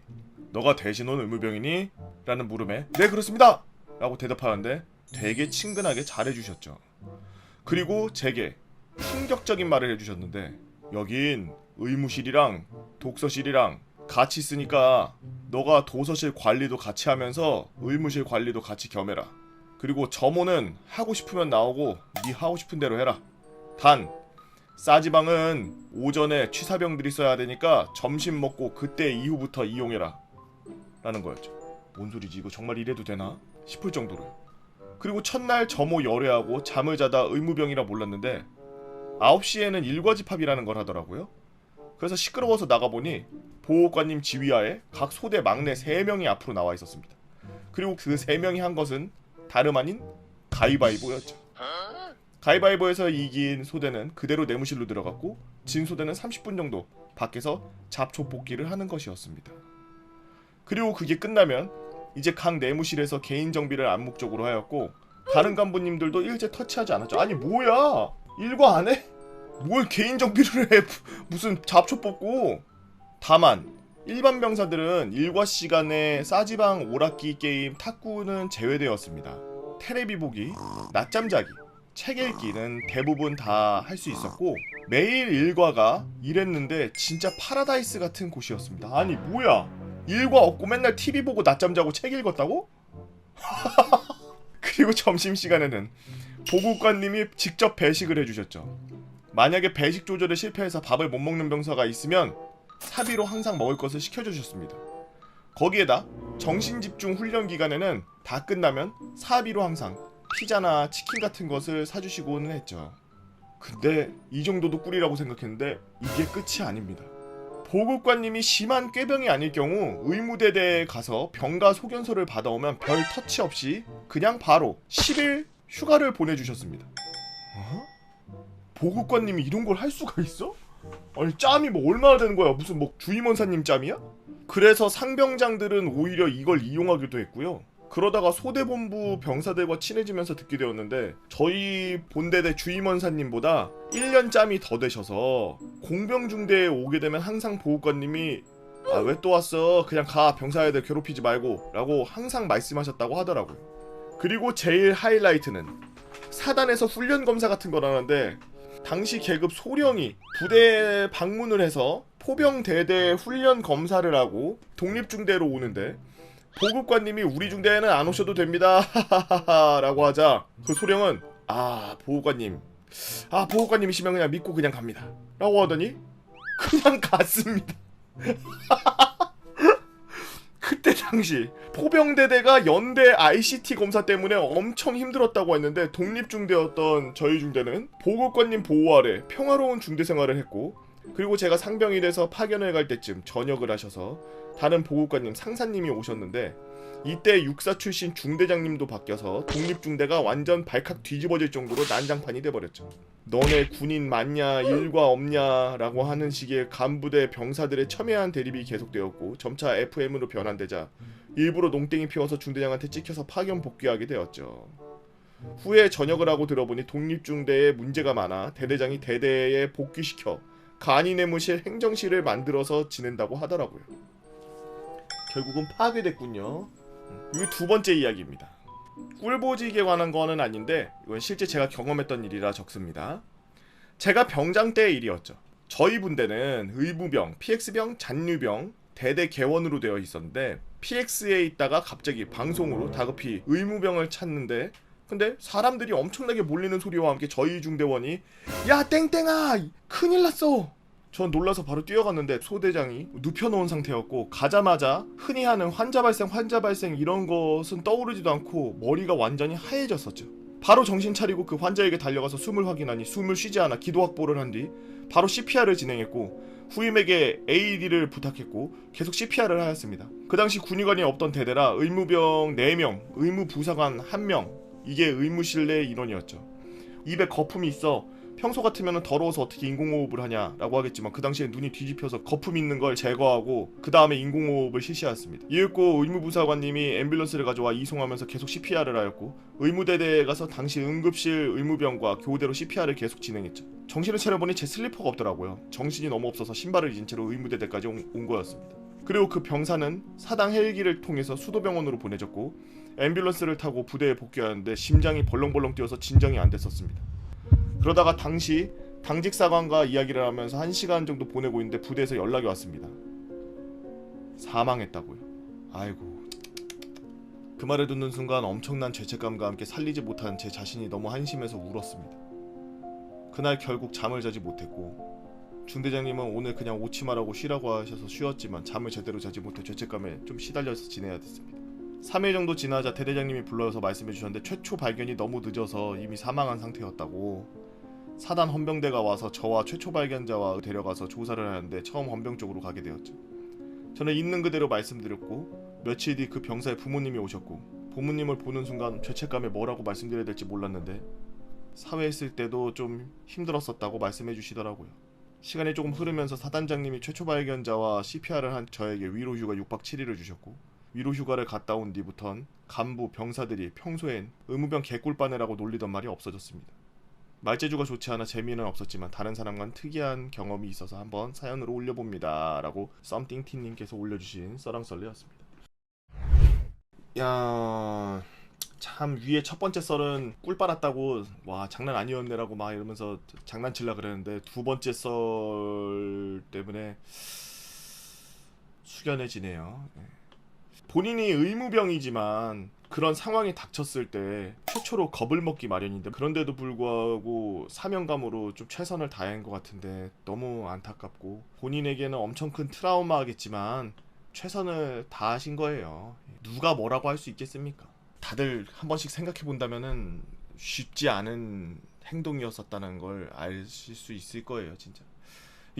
너가 대신 온 의무병이니? 라는 물음에 네 그렇습니다! 라고 대답하는데 되게 친근하게 잘해주셨죠. 그리고 제게 충격적인 말을 해주셨는데 여긴 의무실이랑 독서실이랑 같이 쓰니까 너가 도서실 관리도 같이 하면서 의무실 관리도 같이 겸해라. 그리고 점호는 하고 싶으면 나오고 네 하고 싶은 대로 해라. 단 싸지방은 오전에 취사병들이 써야 되니까 점심 먹고 그때 이후부터 이용해라 라는 거였죠. 뭔 소리지 이거 정말 이래도 되나 싶을 정도로요. 그리고 첫날 점호 열애하고 잠을 자다 의무병이라 몰랐는데 9시에는 일과집합이라는 걸 하더라고요. 그래서 시끄러워서 나가보니 보호관님 지휘하에 각 소대 막내 3명이 앞으로 나와 있었습니다. 그리고 그 3명이 한 것은 다름 아닌 가위바위보였죠. 가위바위보에서 이긴 소대는 그대로 내무실로 들어갔고 진 소대는 30분 정도 밖에서 잡초 뽑기를 하는 것이었습니다. 그리고 그게 끝나면 이제 각 내무실에서 개인 정비를 암묵적으로 하였고 다른 간부님들도 일제 터치하지 않았죠. 아니 뭐야 일과 안 해? 뭘 개인 정비를 해 무슨 잡초 뽑고. 다만 일반 병사들은 일과 시간에 싸지방 오락기 게임 탁구는 제외되었습니다. 테레비 보기, 낮잠 자기, 책 읽기는 대부분 다 할 수 있었고 매일 일과가 이랬는데 진짜 파라다이스 같은 곳이었습니다. 아니 뭐야 일과 없고 맨날 TV 보고 낮잠 자고 책 읽었다고? 그리고 점심시간에는 보급관님이 직접 배식을 해주셨죠. 만약에 배식 조절에 실패해서 밥을 못 먹는 병사가 있으면 사비로 항상 먹을 것을 시켜주셨습니다. 거기에다 정신집중 훈련 기간에는 다 끝나면 사비로 항상 피자나 치킨 같은 것을 사주시고는 했죠. 근데 이 정도도 꿀이라고 생각했는데 이게 끝이 아닙니다. 보급관님이 심한 꾀병이 아닐 경우 의무대대에 가서 병가 소견서를 받아오면 별 터치 없이 그냥 바로 10일 휴가를 보내주셨습니다. 보급관님이 이런 걸 할 수가 있어? 아니 짬이 뭐 얼마나 되는 거야? 무슨 뭐 주임원사님 짬이야? 그래서 상병장들은 오히려 이걸 이용하기도 했고요. 그러다가 소대본부 병사들과 친해지면서 듣게 되었는데 저희 본대대 주임원사님보다 1년 짬이 더 되셔서 공병중대에 오게 되면 항상 보급관님이 아 왜 또 왔어? 그냥 가 병사애들 괴롭히지 말고 라고 항상 말씀하셨다고 하더라고요. 그리고 제일 하이라이트는 사단에서 훈련검사 같은 거라는데 당시 계급 소령이 부대에 방문을 해서 포병대대 훈련 검사를 하고 독립중대로 오는데 보급관님이 우리 중대에는 안 오셔도 됩니다 라고 하자 그 소령은 보급관님이시면 그냥 믿고 그냥 갑니다 라고 하더니 그냥 갔습니다. 그때 당시 포병대대가 연대 ICT 검사 때문에 엄청 힘들었다고 했는데 독립중대였던 저희 중대는 보급관님 보호 아래 평화로운 중대 생활을 했고 그리고 제가 상병이 돼서 파견을 갈 때쯤 전역을 하셔서 다른 보급관님 상사님이 오셨는데 이때 육사 출신 중대장님도 바뀌어서 독립중대가 완전 발칵 뒤집어질 정도로 난장판이 돼버렸죠. 너네 군인 맞냐 일과 없냐라고 하는 식의 간부대 병사들의 첨예한 대립이 계속되었고 점차 FM으로 변환되자 일부러 농땡이 피워서 중대장한테 찍혀서 파견 복귀하게 되었죠. 후에 전역을 하고 들어보니 독립중대에 문제가 많아 대대장이 대대에 복귀시켜 간이내무실 행정실을 만들어서 지낸다고 하더라고요. 결국은 파괴됐군요. 이게 두 번째 이야기입니다. 꿀보직에 관한 거는 아닌데 이건 실제 제가 경험했던 일이라 적습니다. 제가 병장 때의 일이었죠. 저희 분대는 의무병, PX병, 잔류병, 대대 개원으로 되어 있었는데 PX에 있다가 갑자기 방송으로 다급히 의무병을 찾는데 근데 사람들이 엄청나게 몰리는 소리와 함께 저희 중대원이 야 땡땡아 큰일 났어. 전 놀라서 바로 뛰어갔는데 소대장이 눕혀놓은 상태였고 가자마자 흔히 하는 환자 발생 이런 것은 떠오르지도 않고 머리가 완전히 하얘졌었죠. 바로 정신 차리고 그 환자에게 달려가서 숨을 확인하니 숨을 쉬지 않아 기도 확보를 한 뒤 바로 CPR을 진행했고 후임에게 AED를 부탁했고 계속 CPR을 하였습니다. 그 당시 군의관이 없던 대대라 의무병 4명, 의무부사관 1명 이게 의무실 내 인원이었죠. 입에 거품이 있어 평소 같으면 더러워서 어떻게 인공호흡을 하냐라고 하겠지만 그 당시에 눈이 뒤집혀서 거품 있는 걸 제거하고 그 다음에 인공호흡을 실시했습니다. 이윽고 의무부사관님이 앰뷸런스를 가져와 이송하면서 계속 CPR을 하였고 의무대대에 가서 당시 응급실 의무병과 교대로 CPR을 계속 진행했죠. 정신을 차려보니 제 슬리퍼가 없더라고요. 정신이 너무 없어서 신발을 잊은 채로 의무대대까지 온 거였습니다. 그리고 그 병사는 사당 헬기를 통해서 수도병원으로 보내졌고 앰뷸런스를 타고 부대에 복귀하는데 심장이 벌렁벌렁 뛰어서 진정이 안 됐었습니다. 그러다가 당시 당직사관과 이야기를 하면서 1시간 정도 보내고 있는데 부대에서 연락이 왔습니다. 사망했다고요. 아이고. 그 말을 듣는 순간 엄청난 죄책감과 함께 살리지 못한 제 자신이 너무 한심해서 울었습니다. 그날 결국 잠을 자지 못했고 중대장님은 오늘 그냥 오치마라고 쉬라고 하셔서 쉬었지만 잠을 제대로 자지 못해 죄책감에 좀 시달려서 지내야 됐습니다. 3일 정도 지나자 대대장님이 불러서 말씀해 주셨는데 최초 발견이 너무 늦어서 이미 사망한 상태였다고. 사단 헌병대가 와서 저와 최초 발견자와 데려가서 조사를 하는데 처음 헌병 쪽으로 가게 되었죠. 저는 있는 그대로 말씀드렸고 며칠 뒤 그 병사의 부모님이 오셨고 부모님을 보는 순간 죄책감에 뭐라고 말씀드려야 될지 몰랐는데 사회에 있을 때도 좀 힘들었었다고 말씀해 주시더라고요. 시간이 조금 흐르면서 사단장님이 최초 발견자와 CPR을 한 저에게 위로휴가 6박 7일을 주셨고 위로휴가를 갔다 온 뒤부턴 간부, 병사들이 평소엔 의무병 개꿀빠네라고 놀리던 말이 없어졌습니다. 말재주가 좋지 않아 재미는 없었지만 다른 사람과는 특이한 경험이 있어서 한번 사연으로 올려봅니다 라고 썸띵티님께서 올려주신 썰랑썰리였습니다. 야... 참 위에 첫 번째 썰은 꿀 빨았다고 와 장난 아니었네라고 막 이러면서 장난칠라 그랬는데 두 번째 썰 때문에 숙연해지네요. 본인이 의무병이지만 그런 상황이 닥쳤을 때 최초로 겁을 먹기 마련인데 그런데도 불구하고 사명감으로 좀 최선을 다한 것 같은데 너무 안타깝고 본인에게는 엄청 큰 트라우마겠지만 최선을 다하신 거예요. 누가 뭐라고 할 수 있겠습니까? 다들 한 번씩 생각해 본다면은 쉽지 않은 행동이었었다는 걸 아실 수 있을 거예요, 진짜.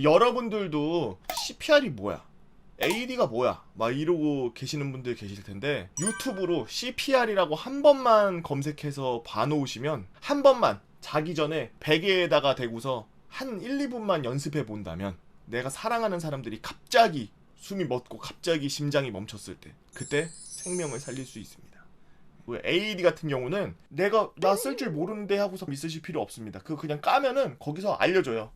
여러분들도 CPR이 뭐야? AED가 뭐야? 막 이러고 계시는 분들 계실 텐데 유튜브로 CPR이라고 한 번만 검색해서 봐놓으시면 한 번만 자기 전에 베개에다가 대고서 한 1, 2분만 연습해 본다면 내가 사랑하는 사람들이 갑자기 숨이 멎고 갑자기 심장이 멈췄을 때 그때 생명을 살릴 수 있습니다. AED 같은 경우는 내가 나 쓸 줄 모르는데 하고서 있으실 필요 없습니다. 그거 그냥 까면은 거기서 알려줘요.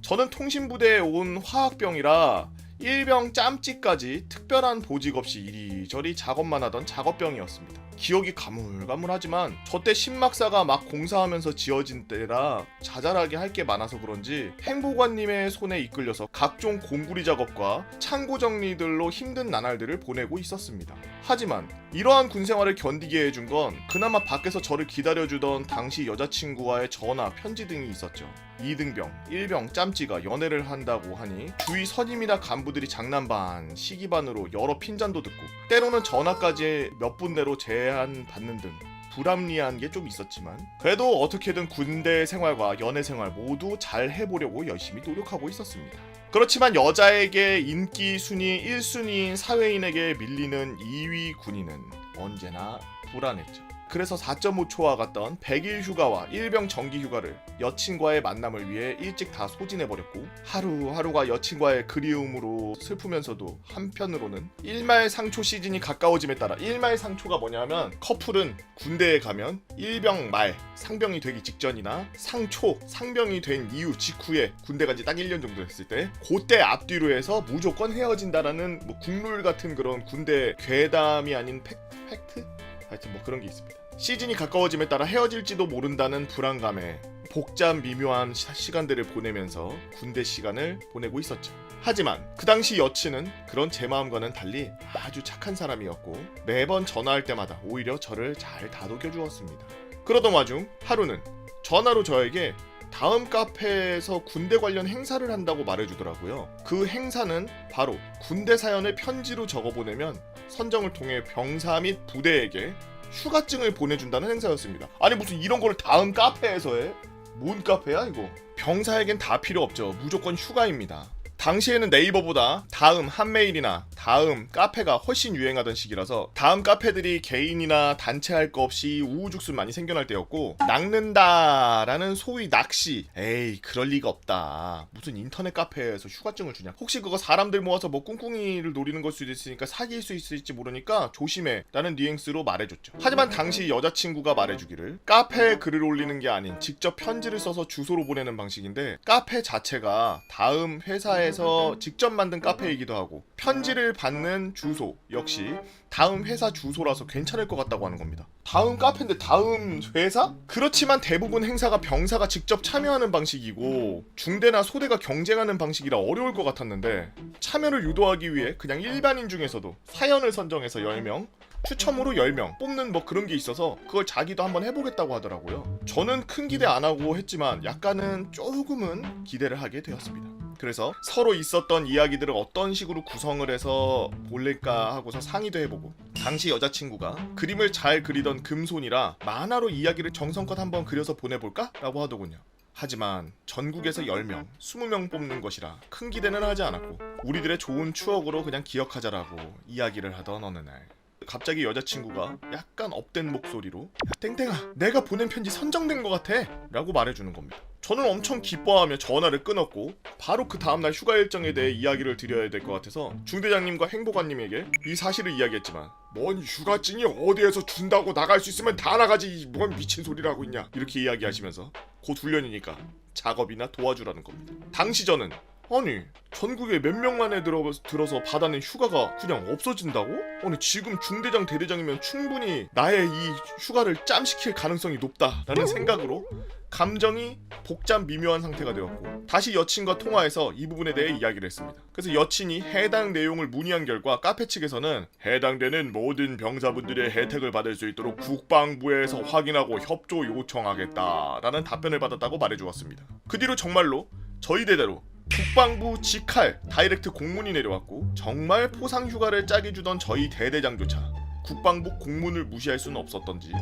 저는 통신부대에 온 화학병이라 일병 짬찌까지 특별한 보직 없이 이리저리 작업만 하던 작업병이었습니다. 기억이 가물가물하지만 저때 신막사가 막 공사하면서 지어진 때라 자잘하게 할 게 많아서 그런지 행보관님의 손에 이끌려서 각종 공구리 작업과 창고 정리들로 힘든 나날들을 보내고 있었습니다. 하지만 이러한 군생활을 견디게 해준 건 그나마 밖에서 저를 기다려주던 당시 여자친구와의 전화, 편지 등이 있었죠. 2등병, 1병 짬찌가 연애를 한다고 하니 주위 선임이나 간부들이 장난 반, 시기 반으로 여러 핀잔도 듣고 때로는 전화까지 몇 분대로 제한받는 등 불합리한 게 좀 있었지만 그래도 어떻게든 군대 생활과 연애 생활 모두 잘 해보려고 열심히 노력하고 있었습니다. 그렇지만 여자에게 인기 순위 1순위인 사회인에게 밀리는 2위 군인은 언제나 불안했죠. 그래서 4.5초와 같던 100일 휴가와 일병 정기 휴가를 여친과의 만남을 위해 일찍 다 소진해버렸고 하루하루가 여친과의 그리움으로 슬프면서도 한편으로는 일말상초 시즌이 가까워짐에 따라 일말상초가 뭐냐면 커플은 군대에 가면 일병 말 상병이 되기 직전이나 상초 상병이 된 이후 직후에 군대 간지 딱 1년 정도 됐을 때 그때 앞뒤로 해서 무조건 헤어진다라는 뭐 국룰 같은 그런 군대 괴담이 아닌 팩트? 하여튼 뭐 그런 게 있습니다. 시즌이 가까워짐에 따라 헤어질지도 모른다는 불안감에 복잡 미묘한 시간들을 보내면서 군대 시간을 보내고 있었죠. 하지만 그 당시 여친은 그런 제 마음과는 달리 아주 착한 사람이었고 매번 전화할 때마다 오히려 저를 잘 다독여 주었습니다. 그러던 와중 하루는 전화로 저에게 다음 카페에서 군대 관련 행사를 한다고 말해주더라고요. 그 행사는 바로 군대 사연을 편지로 적어보내면 선정을 통해 병사 및 부대에게 휴가증을 보내준다는 행사였습니다. 아니 무슨 이런 걸 다음 카페에서 해? 뭔 카페야 이거? 병사에겐 다 필요 없죠. 무조건 휴가입니다. 당시에는 네이버보다 다음 한메일이나 다음 카페가 훨씬 유행하던 시기라서 다음 카페들이 개인이나 단체 할 거 없이 우후죽순 많이 생겨날 때였고 낚는다라는 소위 낚시 에이 그럴 리가 없다. 무슨 인터넷 카페에서 휴가증을 주냐. 혹시 그거 사람들 모아서 뭐 꿍꿍이를 노리는 걸 수도 있으니까 사귈 수 있을지 모르니까 조심해 라는 뉘앙스로 말해줬죠. 하지만 당시 여자친구가 말해주기를 카페에 글을 올리는 게 아닌 직접 편지를 써서 주소로 보내는 방식인데 카페 자체가 다음 회사에 에서 직접 만든 카페이기도 하고 편지를 받는 주소 역시 다음 회사 주소라서 괜찮을 것 같다고 하는 겁니다. 다음 카페인데 다음 회사? 그렇지만 대부분 행사가 병사가 직접 참여하는 방식이고 중대나 소대가 경쟁하는 방식이라 어려울 것 같았는데 참여를 유도하기 위해 그냥 일반인 중에서도 사연을 선정해서 10명 추첨으로 10명 뽑는 뭐 그런 게 있어서 그걸 자기도 한번 해보겠다고 하더라고요. 저는 큰 기대 안 하고 했지만 약간은 조금은 기대를 하게 되었습니다. 그래서 서로 있었던 이야기들을 어떤 식으로 구성을 해서 볼까 하고서 상의도 해보고 당시 여자친구가 그림을 잘 그리던 금손이라 만화로 이야기를 정성껏 한번 그려서 보내볼까? 라고 하더군요. 하지만 전국에서 10명, 20명 뽑는 것이라 큰 기대는 하지 않았고 우리들의 좋은 추억으로 그냥 기억하자라고 이야기를 하던 어느 날 갑자기 여자친구가 약간 업된 목소리로 야 땡땡아 내가 보낸 편지 선정된 것 같아 라고 말해주는 겁니다. 저는 엄청 기뻐하며 전화를 끊었고 바로 그 다음날 휴가 일정에 대해 이야기를 드려야 될 것 같아서 중대장님과 행보관님에게 이 사실을 이야기했지만 뭔 휴가증이 어디에서 준다고 나갈 수 있으면 다 나가지 뭔 미친 소리라고 있냐 이렇게 이야기하시면서 곧 훈련이니까 작업이나 도와주라는 겁니다. 당시 저는 아니 전국에 몇 명만에 들어서 받아낸 휴가가 그냥 없어진다고? 아니 지금 중대장 대대장이면 충분히 나의 이 휴가를 짬시킬 가능성이 높다라는 생각으로 감정이 복잡 미묘한 상태가 되었고 다시 여친과 통화해서 이 부분에 대해 이야기를 했습니다. 그래서 여친이 해당 내용을 문의한 결과 카페 측에서는 해당되는 모든 병사분들의 혜택을 받을 수 있도록 국방부에서 확인하고 협조 요청하겠다라는 답변을 받았다고 말해주었습니다. 그 뒤로 정말로 저희 대대로 국방부 직할 다이렉트 공문이 내려왔고 정말 포상 휴가를 짜게 주던 저희 대대장조차 국방부 공문을 무시할 수는 없었던지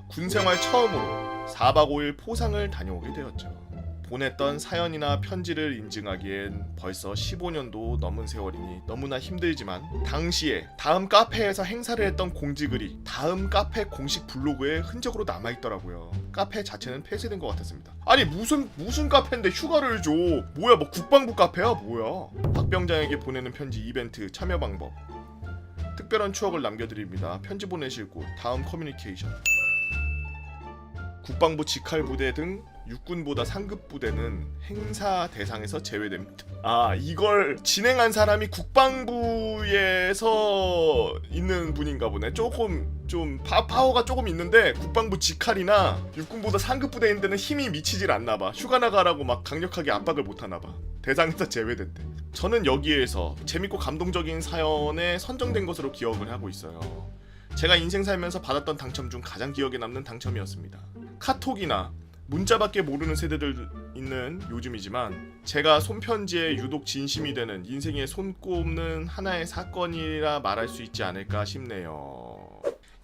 군생활 처음으로 4박 5일 포상을 다녀오게 되었죠. 보냈던 사연이나 편지를 인증하기엔 벌써 15년도 넘은 세월이니 너무나 힘들지만 당시에 다음 카페에서 행사를 했던 공지글이 다음 카페 공식 블로그에 흔적으로 남아있더라고요. 카페 자체는 폐쇄된 것 같았습니다. 아니 무슨 카페인데 휴가를 줘. 뭐야 뭐 국방부 카페야 뭐야. 박병장에게 보내는 편지 이벤트 참여 방법 특별한 추억을 남겨드립니다. 편지 보내실 곳 다음 커뮤니케이션 국방부 직할 부대 등 육군보다 상급 부대는 행사 대상에서 제외됩니다. 아 이걸 진행한 사람이 국방부에서 있는 분인가 보네. 조금 좀 파워가 조금 있는데 국방부 직할이나 육군보다 상급 부대인 데는 힘이 미치질 않나봐. 휴가 나가라고 막 강력하게 압박을 못하나봐. 대상에서 제외된대. 저는 여기에서 재밌고 감동적인 사연에 선정된 것으로 기억을 하고 있어요. 제가 인생 살면서 받았던 당첨 중 가장 기억에 남는 당첨이었습니다. 카톡이나 문자밖에 모르는 세대들 있는 요즘이지만 제가 손편지에 유독 진심이 되는 인생에 손꼽는 하나의 사건이라 말할 수 있지 않을까 싶네요.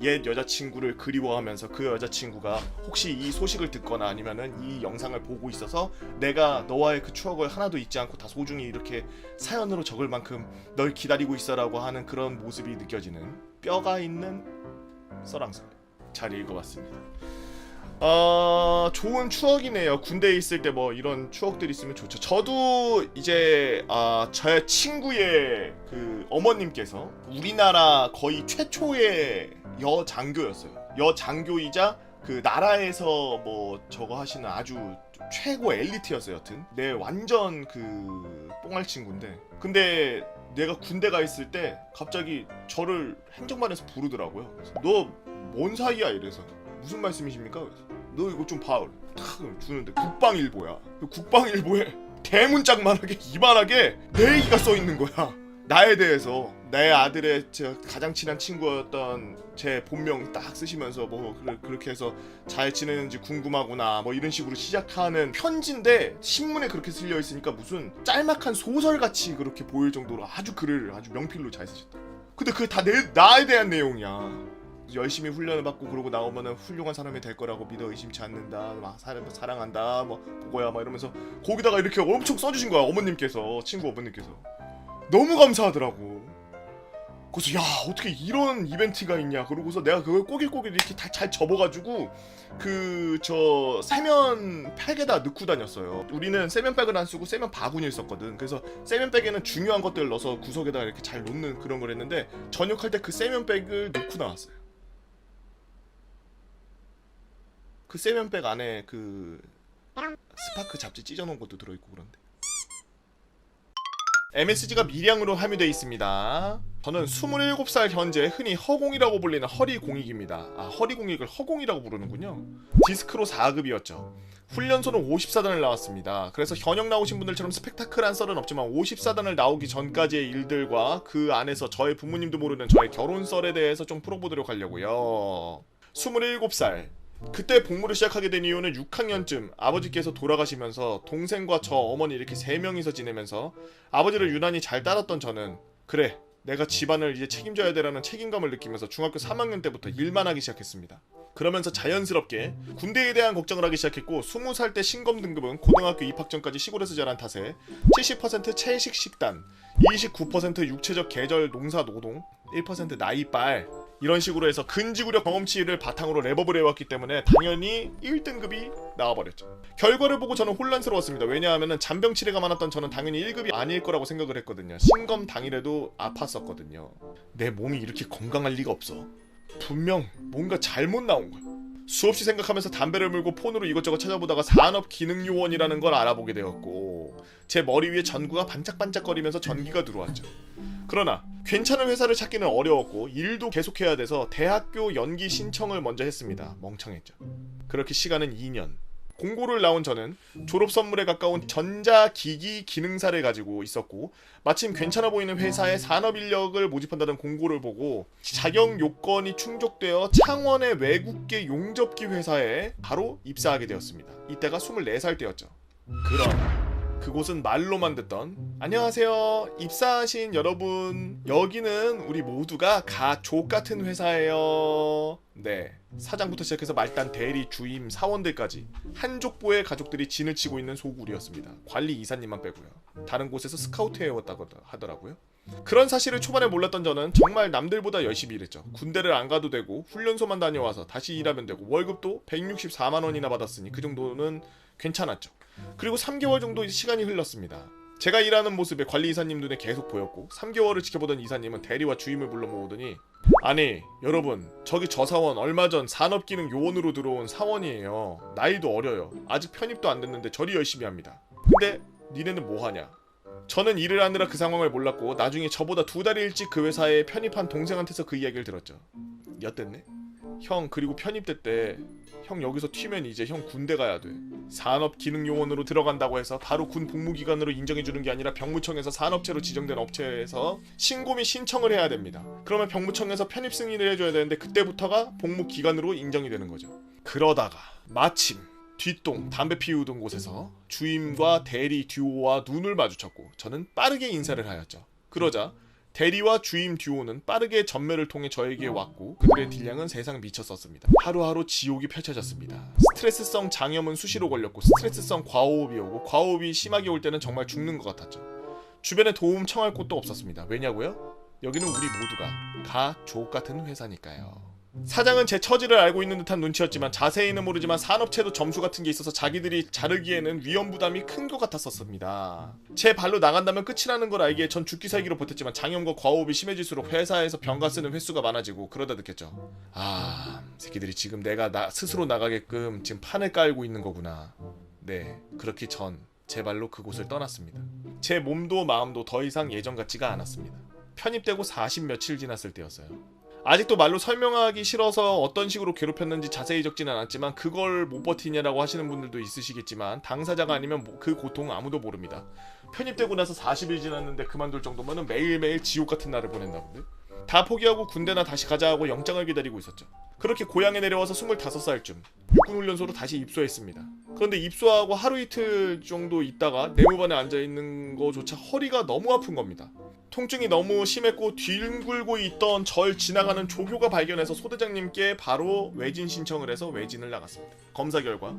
옛 여자친구를 그리워하면서 그 여자친구가 혹시 이 소식을 듣거나 아니면은 이 영상을 보고 있어서 내가 너와의 그 추억을 하나도 잊지 않고 다 소중히 이렇게 사연으로 적을 만큼 널 기다리고 있어라고 하는 그런 모습이 느껴지는 뼈가 있는 썰랑설. 잘 읽어봤습니다. 좋은 추억이네요. 군대에 있을 때 뭐 이런 추억들이 있으면 좋죠. 저도 이제 제 친구의 그 어머님께서 우리나라 거의 최초의 여장교였어요. 여장교이자 그 나라에서 뭐 저거 하시는 아주 최고 엘리트였어요. 여튼 내 완전 그 뽕알 친구인데, 근데 내가 군대 가 있을 때 갑자기 저를 행정반에서 부르더라고요. 너 뭔 사이야 이래서 무슨 말씀이십니까? 그래서 너 이거 좀 봐. 탁 주는데 국방일보야. 그 국방일보에 대문짝만하게 이만하게 내 얘기가 써 있는 거야. 나에 대해서. 내 아들의 가장 친한 친구였던 제 본명 딱 쓰시면서 뭐 그렇게 해서 잘 지내는지 궁금하구나 뭐 이런 식으로 시작하는 편지인데 신문에 그렇게 쓸려 있으니까 무슨 짤막한 소설같이 그렇게 보일 정도로 아주 글을 아주 명필로 잘 쓰셨다. 근데 그게 다 나에 대한 내용이야. 열심히 훈련을 받고 그러고 나오면은 훌륭한 사람이 될 거라고 믿어 의심치 않는다. 막 사랑한다. 뭐 보고야 막 이러면서 거기다가 이렇게 엄청 써주신 거야. 어머님께서, 친구 어머님께서. 너무 감사하더라고. 그래서 야 어떻게 이런 이벤트가 있냐. 그러고서 내가 그걸 꼬길꼬길 이렇게 다 잘 접어가지고 그 저 세면 백에다 넣고 다녔어요. 우리는 세면백을 안 쓰고 세면 바구니를 썼거든. 그래서 세면백에는 중요한 것들을 넣어서 구석에다가 이렇게 잘 놓는 그런 걸 했는데 전역할 때 그 세면백을 넣고 나왔어요. 그 세면백 안에 그 스파크 잡지 찢어놓은 것도 들어있고 그런데. MSG가 미량으로 함유되어 있습니다. 저는 27살 현재 흔히 허공이라고 불리는 허리공익입니다. 허리공익을 허공이라고 부르는군요. 디스크로 4급이었죠. 훈련소는 54단을 나왔습니다. 그래서 현역 나오신 분들처럼 스펙타클한 썰은 없지만 54단을 나오기 전까지의 일들과 그 안에서 저의 부모님도 모르는 저의 결혼 썰에 대해서 좀 풀어보도록 하려고요. 27살 그때 복무를 시작하게 된 이유는 6학년쯤 아버지께서 돌아가시면서 동생과 저 어머니 이렇게 3명이서 지내면서 아버지를 유난히 잘 따랐던 저는 그래 내가 집안을 이제 책임져야 되라는 책임감을 느끼면서 중학교 3학년 때부터 일만 하기 시작했습니다. 그러면서 자연스럽게 군대에 대한 걱정을 하기 시작했고 20살 때 신검 등급은 고등학교 입학 전까지 시골에서 자란 탓에 70% 채식 식단, 29% 육체적 계절 농사 노동, 1% 나이빨 이런 식으로 해서 근지구력 경험치를 바탕으로 랩업을 해왔기 때문에 당연히 1등급이 나와버렸죠. 결과를 보고 저는 혼란스러웠습니다. 왜냐하면 잔병 치레가 많았던 저는 당연히 1급이 아닐 거라고 생각을 했거든요. 신검 당일에도 아팠었거든요. 내 몸이 이렇게 건강할 리가 없어. 분명 뭔가 잘못 나온 거야. 수없이 생각하면서 담배를 물고 폰으로 이것저것 찾아보다가 산업기능요원이라는 걸 알아보게 되었고 제 머리 위에 전구가 반짝반짝거리면서 전기가 들어왔죠. 그러나 괜찮은 회사를 찾기는 어려웠고 일도 계속해야 돼서 대학교 연기 신청을 먼저 했습니다. 멍청했죠. 그렇게 시간은 2년. 공고를 나온 저는 졸업 선물에 가까운 전자기기 기능사를 가지고 있었고 마침 괜찮아 보이는 회사에 산업인력을 모집한다는 공고를 보고 자격 요건이 충족되어 창원의 외국계 용접기 회사에 바로 입사하게 되었습니다. 이때가 24살 때였죠. 그럼 그곳은 말로만 듣던 안녕하세요 입사하신 여러분 여기는 우리 모두가 족같은 회사예요. 네, 사장부터 시작해서 말단 대리 주임 사원들까지 한족보의 가족들이 진을 치고 있는 소굴이었습니다. 관리 이사님만 빼고요. 다른 곳에서 스카우트 해왔다고 하더라고요. 그런 사실을 초반에 몰랐던 저는 정말 남들보다 열심히 일했죠. 군대를 안 가도 되고 훈련소만 다녀와서 다시 일하면 되고 월급도 164만원이나 받았으니 그 정도는 괜찮았죠. 그리고 3개월 정도 시간이 흘렀습니다. 제가 일하는 모습에 관리 이사님 눈에 계속 보였고 3개월을 지켜보던 이사님은 대리와 주임을 불러 모으더니 아니 여러분 저기 저 사원 얼마 전 산업기능 요원으로 들어온 사원이에요. 나이도 어려요. 아직 편입도 안 됐는데 저리 열심히 합니다. 근데 니네는 뭐하냐. 저는 일을 하느라 그 상황을 몰랐고 나중에 저보다 2달 일찍 그 회사에 편입한 동생한테서 그 이야기를 들었죠. 엿됐네? 형 그리고 편입됐대. 형 여기서 튀면 이제 형 군대 가야 돼. 산업기능요원으로 들어간다고 해서 바로 군 복무기관으로 인정해주는 게 아니라 병무청에서 산업체로 지정된 업체에서 신고 및 신청을 해야 됩니다. 그러면 병무청에서 편입 승인을 해줘야 되는데 그때부터가 복무기관으로 인정이 되는 거죠. 그러다가 마침 뒷동 담배 피우던 곳에서 주임과 대리 듀오와 눈을 마주쳤고 저는 빠르게 인사를 하였죠. 그러자 대리와 주임 듀오는 빠르게 전매를 통해 저에게 왔고 그들의 딜량은 세상 미쳤었습니다. 하루하루 지옥이 펼쳐졌습니다. 스트레스성 장염은 수시로 걸렸고 스트레스성 과호흡이 오고 과호흡이 심하게 올 때는 정말 죽는 것 같았죠. 주변에 도움 청할 곳도 없었습니다. 왜냐고요? 여기는 우리 모두가 족같은 회사니까요. 사장은 제 처지를 알고 있는 듯한 눈치였지만 자세히는 모르지만 산업체도 점수 같은 게 있어서 자기들이 자르기에는 위험 부담이 큰 것 같았었습니다. 제 발로 나간다면 끝이라는 걸 알기에 전 죽기 살기로 버텼지만 장염과 과호흡이 심해질수록 회사에서 병가 쓰는 횟수가 많아지고 그러다 느꼈죠. 새끼들이 지금 내가 스스로 나가게끔 지금 판을 깔고 있는 거구나. 네, 그렇기 전 제 발로 그곳을 떠났습니다. 제 몸도 마음도 더 이상 예전 같지가 않았습니다. 편입되고 40 며칠 지났을 때였어요. 아직도 말로 설명하기 싫어서 어떤 식으로 괴롭혔는지 자세히 적지는 않았지만 그걸 못 버티냐라고 하시는 분들도 있으시겠지만 당사자가 아니면 그 고통 아무도 모릅니다. 편입되고 나서 40일 지났는데 그만둘 정도면 매일매일 지옥 같은 날을 보냈나 본데. 다 포기하고 군대나 다시 가자 하고 영장을 기다리고 있었죠. 그렇게 고향에 내려와서 25살쯤 육군훈련소로 다시 입소했습니다. 그런데 입소하고 하루 이틀 정도 있다가 내무반에 앉아있는 거조차 허리가 너무 아픈 겁니다. 통증이 너무 심했고 뒹굴고 있던 절 지나가는 조교가 발견해서 소대장님께 바로 외진 신청을 해서 외진을 나갔습니다. 검사 결과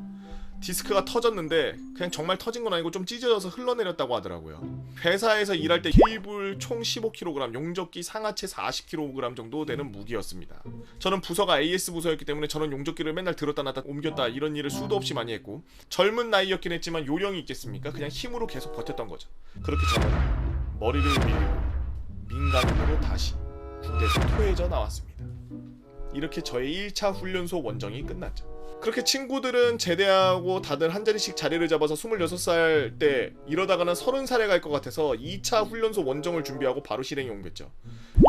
디스크가 터졌는데 그냥 정말 터진 건 아니고 좀 찢어져서 흘러내렸다고 하더라고요. 회사에서 일할 때 케이블 총 15kg, 용접기 상하체 40kg 정도 되는 무기였습니다. 저는 부서가 AS 부서였기 때문에 저는 용접기를 맨날 들었다 놨다 옮겼다 이런 일을 수도 없이 많이 했고 젊은 나이였긴 했지만 요령이 있겠습니까? 그냥 힘으로 계속 버텼던 거죠. 그렇게 저는 머리를 밀고 민간인으로 다시 군대에서 토해져 나왔습니다. 이렇게 저의 1차 훈련소 원정이 끝났죠. 그렇게 친구들은 제대하고 다들 한 자리씩 자리를 잡아서 26살 때 이러다가는 30살에 갈 것 같아서 2차 훈련소 원정을 준비하고 바로 실행에 옮겼죠.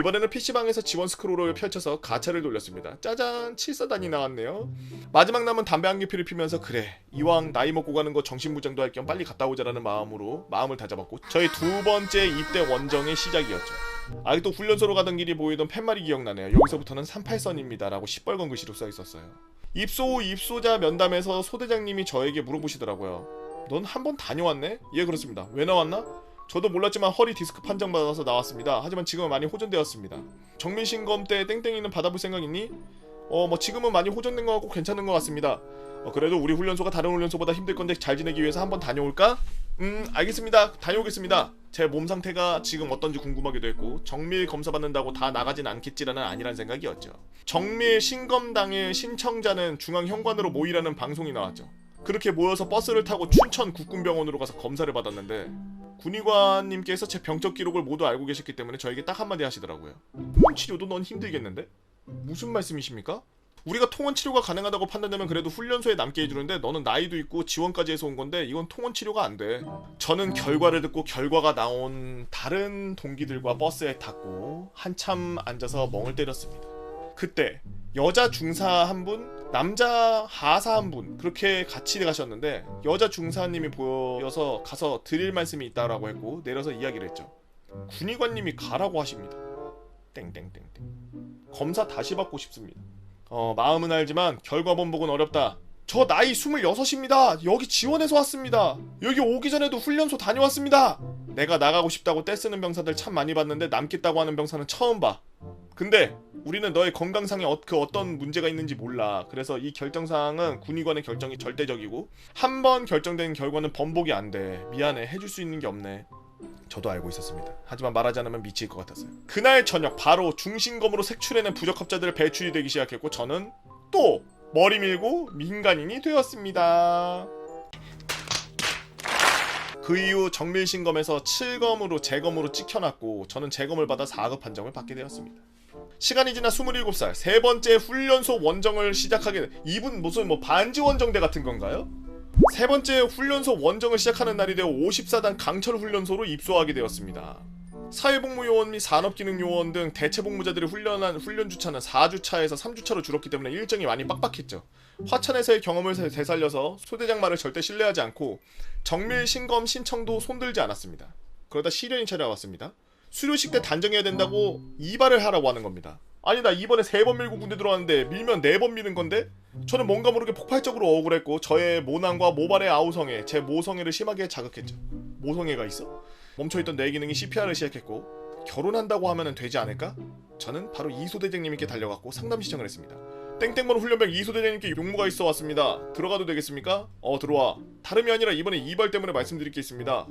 이번에는 PC방에서 지원 스크롤을 펼쳐서 가차를 돌렸습니다. 짜잔 7사단이 나왔네요. 마지막 남은 담배 한 개 피를 피면서 그래 이왕 나이 먹고 가는 거 정신무장도 할 겸 빨리 갔다 오자라는 마음으로 마음을 다잡았고 저의 두 번째 입대 원정의 시작이었죠. 아직도 훈련소로 가던 길이 보이던 팻말이 기억나네요. 여기서부터는 38선입니다 라고 시뻘건 글씨로 써있었어요. 입소 후 입소자 면담에서 소대장님이 저에게 물어보시더라고요. 넌 한 번 다녀왔네? 예 그렇습니다. 왜 나왔나? 저도 몰랐지만 허리 디스크 판정받아서 나왔습니다. 하지만 지금은 많이 호전되었습니다. 정밀신검 때 땡땡이는 받아볼 생각 있니? 뭐 지금은 많이 호전된 것 같고 괜찮은 것 같습니다. 그래도 우리 훈련소가 다른 훈련소보다 힘들 건데 잘 지내기 위해서 한번 다녀올까? 알겠습니다. 다녀오겠습니다. 제 몸 상태가 지금 어떤지 궁금하기도 했고 정밀 검사 받는다고 다 나가진 않겠지라는 아니란 생각이었죠. 정밀 신검 당일 신청자는 중앙현관으로 모이라는 방송이 나왔죠. 그렇게 모여서 버스를 타고 춘천 국군병원으로 가서 검사를 받았는데 군의관님께서 제 병적 기록을 모두 알고 계셨기 때문에 저에게 딱 한마디 하시더라고요. 통원 치료도 넌 힘들겠는데? 무슨 말씀이십니까? 우리가 통원 치료가 가능하다고 판단되면 그래도 훈련소에 남게 해주는데 너는 나이도 있고 지원까지 해서 온 건데 이건 통원 치료가 안 돼. 저는 결과를 듣고 결과가 나온 다른 동기들과 버스에 탔고 한참 앉아서 멍을 때렸습니다. 그때 여자 중사 한 분, 남자 하사 한 분 그렇게 같이 가셨는데 여자 중사님이 보여서 가서 드릴 말씀이 있다라고 했고 내려서 이야기를 했죠. 군의관님이 가라고 하십니다. 땡땡땡땡. 검사 다시 받고 싶습니다. 마음은 알지만 결과 번복은 어렵다. 저 나이 26입니다. 여기 지원해서 왔습니다. 여기 오기 전에도 훈련소 다녀왔습니다. 내가 나가고 싶다고 떼쓰는 병사들 참 많이 봤는데 남겠다고 하는 병사는 처음 봐. 근데 우리는 너의 건강상에 어떤 문제가 있는지 몰라. 그래서 이 결정사항은 군의관의 결정이 절대적이고 한 번 결정된 결과는 번복이 안 돼. 미안해. 해줄 수 있는 게 없네. 저도 알고 있었습니다. 하지만 말하지 않으면 미칠 것 같았어요. 그날 저녁 바로 중신검으로 색출해낸 부적합자들 배출이 되기 시작했고 저는 또 머리 밀고 민간인이 되었습니다. 그 이후 정밀신검에서 7검으로 재검으로 찍혀났고 저는 재검을 받아 4급 판정을 받게 되었습니다. 시간이 지나 27살 세 번째 훈련소 원정을 시작하게 이분 무슨 반지 원정대 같은 건가요? 세 번째 훈련소 원정을 시작하는 날이 되어 54단 강철 훈련소로 입소하게 되었습니다. 사회복무요원 및 산업기능요원 등 대체복무자들이 훈련한 훈련 주차는 4주차에서 3주차로 줄었기 때문에 일정이 많이 빡빡했죠. 화천에서의 경험을 되살려서 소대장 말을 절대 신뢰하지 않고 정밀 신검 신청도 손들지 않았습니다. 그러다 시련이 찾아왔습니다. 수료식 때 단정해야 된다고 이발을 하라고 하는 겁니다. 아니 나 이번에 3번 밀고 군대 들어왔는데 밀면 4번 미는 건데? 저는 뭔가 모르게 폭발적으로 억울했고 저의 모낭과 모발의 아우성애, 제 모성애를 심하게 자극했죠. 모성애가 있어? 멈춰있던 뇌 기능이 CPR을 시작했고 결혼한다고 하면 되지 않을까? 저는 바로 이소대장님께 달려갔고 상담 신청을 했습니다. 땡땡번 훈련병 이소대장님께 용무가 있어 왔습니다. 들어가도 되겠습니까? 들어와. 다름이 아니라 이번에 이발 때문에 말씀드릴 게 있습니다.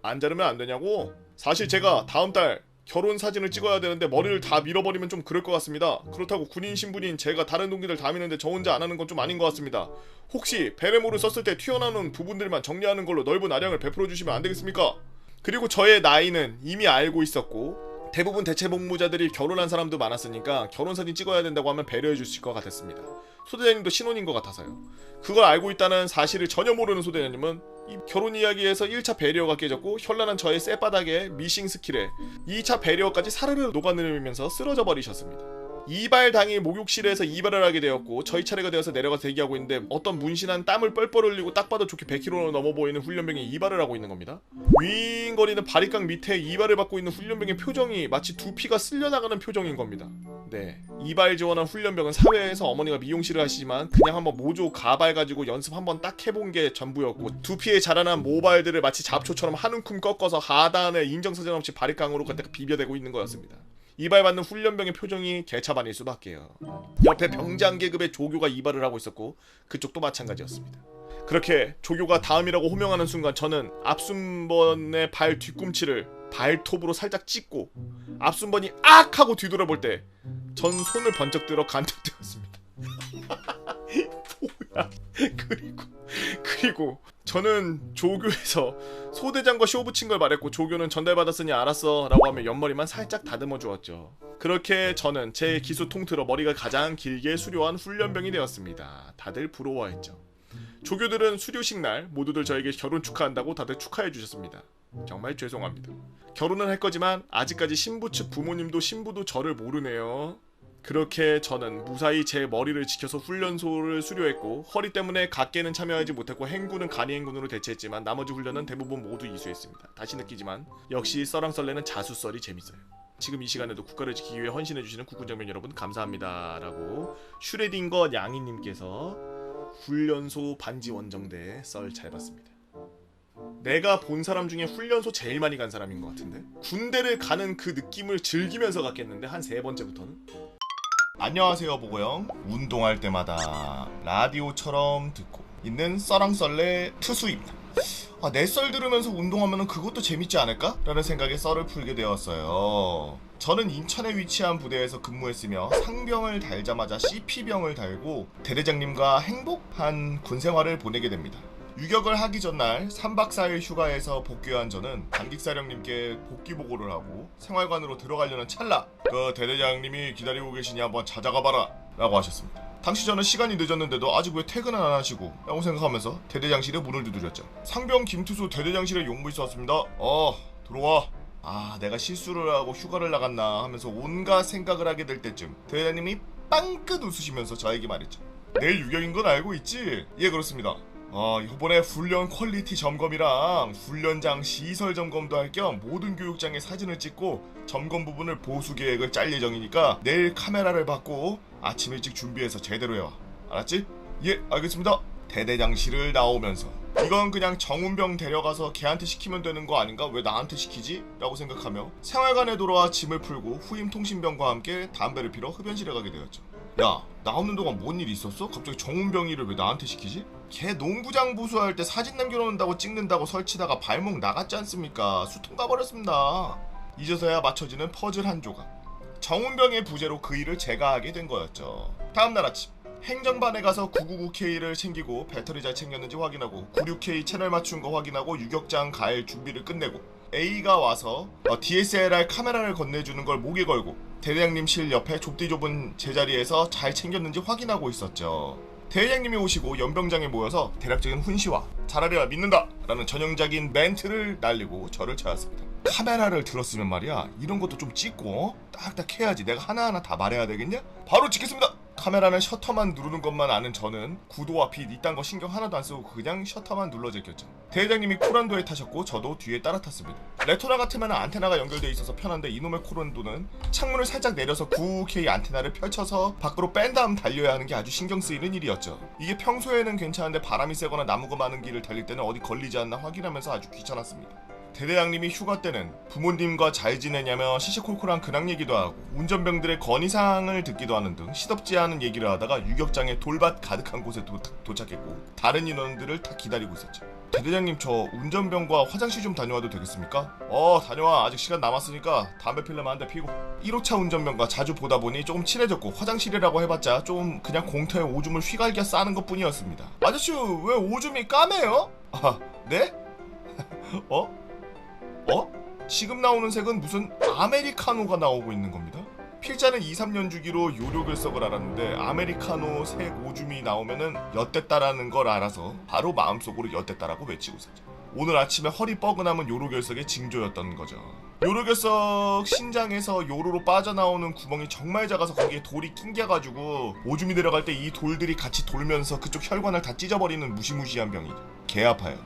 안 자르면 안 되냐고? 사실 제가 다음 달 결혼 사진을 찍어야 되는데 머리를 다 밀어버리면 좀 그럴 것 같습니다. 그렇다고 군인 신분인 제가 다른 동기들 다 미는데 저 혼자 안 하는 건 좀 아닌 것 같습니다. 혹시 베레모를 썼을 때 튀어나오는 부분들만 정리하는 걸로 넓은 아량을 베풀어 주시면 안 되겠습니까? 그리고 저의 나이는 이미 알고 있었고 대부분 대체 복무자들이 결혼한 사람도 많았으니까 결혼 사진 찍어야 된다고 하면 배려해 주실 것 같았습니다. 소대장님도 신혼인 것 같아서요. 그걸 알고 있다는 사실을 전혀 모르는 소대장님은 이 결혼 이야기에서 1차 배리어가 깨졌고 현란한 저의 쌔바닥에 미싱 스킬에 2차 배리어까지 사르르 녹아내리면서 쓰러져 버리셨습니다. 이발 당일 목욕실에서 이발을 하게 되었고 저희 차례가 되어서 내려가 대기하고 있는데 어떤 문신한 땀을 뻘뻘 흘리고 딱 봐도 좋게 100kg 넘어 보이는 훈련병이 이발을 하고 있는 겁니다. 윙거리는 바리깡 밑에 이발을 받고 있는 훈련병의 표정이 마치 두피가 쓸려나가는 표정인 겁니다. 네, 이발 지원한 훈련병은 사회에서 어머니가 미용실을 하시지만 그냥 한번 모조 가발 가지고 연습 한번 딱 해본 게 전부였고 두피에 자라난 모발들을 마치 잡초처럼 한 움큼 꺾어서 하단에 인정사정 없이 바리깡으로 갖다가 비벼대고 있는 거였습니다. 이발받는 훈련병의 표정이 개차반일 수밖에요. 옆에 병장 계급의 조교가 이발을 하고 있었고 그쪽도 마찬가지였습니다. 그렇게 조교가 다음이라고 호명하는 순간 저는 앞순번의 발 뒤꿈치를 발톱으로 살짝 찍고 앞순번이 악! 하고 뒤돌아볼 때 전 손을 번쩍 들어 간척되었습니다. 뭐야. 그리고 저는 조교에서 소대장과 쇼 붙인 걸 말했고 조교는 전달받았으니 알았어 라고 하며 옆머리만 살짝 다듬어 주었죠. 그렇게 저는 제 기수 통틀어 머리가 가장 길게 수료한 훈련병이 되었습니다. 다들 부러워했죠. 조교들은 수료식 날 모두들 저에게 결혼 축하한다고 다들 축하해 주셨습니다. 정말 죄송합니다. 결혼은 할 거지만 아직까지 신부 측 부모님도 신부도 저를 모르네요. 그렇게 저는 무사히 제 머리를 지켜서 훈련소를 수료했고 허리 때문에 각계는 참여하지 못했고 행군은 간이 행군으로 대체했지만 나머지 훈련은 대부분 모두 이수했습니다. 다시 느끼지만 역시 썰랑썰레는 자수썰이 재밌어요. 지금 이 시간에도 국가를 지키기 위해 헌신해주시는 국군장병 여러분 감사합니다 라고 슈레딩거 양이님께서 훈련소 반지 원정대 썰 잘 봤습니다. 내가 본 사람 중에 훈련소 제일 많이 간 사람인 것 같은데 군대를 가는 그 느낌을 즐기면서 갔겠는데 한 3번째부터는 안녕하세요 보고형. 운동할 때마다 라디오처럼 듣고 있는 썰랑썰레 투수입니다. 내 썰 들으면서 운동하면 그것도 재밌지 않을까? 라는 생각에 썰을 풀게 되었어요. 저는 인천에 위치한 부대에서 근무했으며 상병을 달자마자 CP병을 달고 대대장님과 행복한 군생활을 보내게 됩니다. 유격을 하기 전날 3박 4일 휴가에서 복귀한 저는 단직사령님께 복귀 보고를 하고 생활관으로 들어가려는 찰나 그 대대장님이 기다리고 계시니 한번 찾아가봐라 라고 하셨습니다. 당시 저는 시간이 늦었는데도 아직 왜 퇴근을 안 하시고 라고 생각하면서 대대장실에 문을 두드렸죠. 상병 김투수 대대장실에 용무 있었습니다. 들어와. 내가 실수를 하고 휴가를 나갔나 하면서 온갖 생각을 하게 될 때쯤 대대장님이 빵긋 웃으시면서 저에게 말했죠. 내일 유격인 건 알고 있지? 예 그렇습니다. 이번에 훈련 퀄리티 점검이랑 훈련장 시설 점검도 할 겸 모든 교육장에 사진을 찍고 점검 부분을 보수 계획을 짤 예정이니까 내일 카메라를 받고 아침 일찍 준비해서 제대로 해와. 알았지? 예 알겠습니다. 대대장실을 나오면서 이건 그냥 정운병 데려가서 걔한테 시키면 되는 거 아닌가? 왜 나한테 시키지? 라고 생각하며 생활관에 돌아와 짐을 풀고 후임 통신병과 함께 담배를 피러 흡연실에 가게 되었죠. 야, 나 없는 동안 뭔 일이 있었어? 갑자기 정운병이를 왜 나한테 시키지? 걔 농구장 부수할 때 사진 남겨놓는다고 찍는다고 설치다가 발목 나갔지 않습니까? 수통 가버렸습니다. 이제서야 맞춰지는 퍼즐 한 조각. 정운병의 부재로 그 일을 제가 하게 된 거였죠. 다음날 아침 행정반에 가서 999K를 챙기고 배터리 잘 챙겼는지 확인하고 96K 채널 맞춘 거 확인하고 유격장 갈 준비를 끝내고 A가 와서 DSLR 카메라를 건네주는 걸 목에 걸고 대대장님실 옆에 좁디 좁은 제자리에서 잘 챙겼는지 확인하고 있었죠. 대대장님이 오시고 연병장에 모여서 대략적인 훈시와 잘하리라 믿는다 라는 전형적인 멘트를 날리고 저를 찾았습니다. 카메라를 들었으면 말이야 이런 것도 좀 찍고 딱딱 해야지. 내가 하나하나 다 말해야 되겠냐? 바로 찍겠습니다. 카메라는 셔터만 누르는 것만 아는 저는 구도와 빛 이딴 거 신경 하나도 안 쓰고 그냥 셔터만 눌러 제꼈죠. 대대장님이 코란도에 타셨고 저도 뒤에 따라 탔습니다. 레토나 같으면 안테나가 연결되어 있어서 편한데 이놈의 코란도는 창문을 살짝 내려서 9K 안테나를 펼쳐서 밖으로 뺀 다음 달려야 하는 게 아주 신경 쓰이는 일이었죠. 이게 평소에는 괜찮은데 바람이 세거나 나무가 많은 길을 달릴 때는 어디 걸리지 않나 확인하면서 아주 귀찮았습니다. 대대장님이 휴가 때는 부모님과 잘 지내냐며 시시콜콜한 근황 얘기도 하고 운전병들의 건의사항을 듣기도 하는 등 시덥지 않은 얘기를 하다가 유격장에 돌밭 가득한 곳에 도착했고 다른 인원들을 다 기다리고 있었죠. 대대장님, 저 운전병과 화장실 좀 다녀와도 되겠습니까? 다녀와. 아직 시간 남았으니까 담배 필려면 한 대 피고. 1호차 운전병과 자주 보다 보니 조금 친해졌고 화장실이라고 해봤자 좀 그냥 공터에 오줌을 휘갈겨 싸는 것 뿐이었습니다. 아저씨, 왜 오줌이 까매요? 네? 지금 나오는 색은 무슨 아메리카노가 나오고 있는 겁니다. 필자는 2, 3년 주기로 요로결석을 알았는데 아메리카노 색 오줌이 나오면은 엿됐다라는 걸 알아서 바로 마음속으로 엿됐다라고 외치고 있었죠. 오늘 아침에 허리 뻐근함은 요로결석의 징조였던 거죠. 요로결석 신장에서 요로로 빠져나오는 구멍이 정말 작아서 거기에 돌이 낑겨가지고 오줌이 들어갈 때 이 돌들이 같이 돌면서 그쪽 혈관을 다 찢어버리는 무시무시한 병이죠. 개 아파요.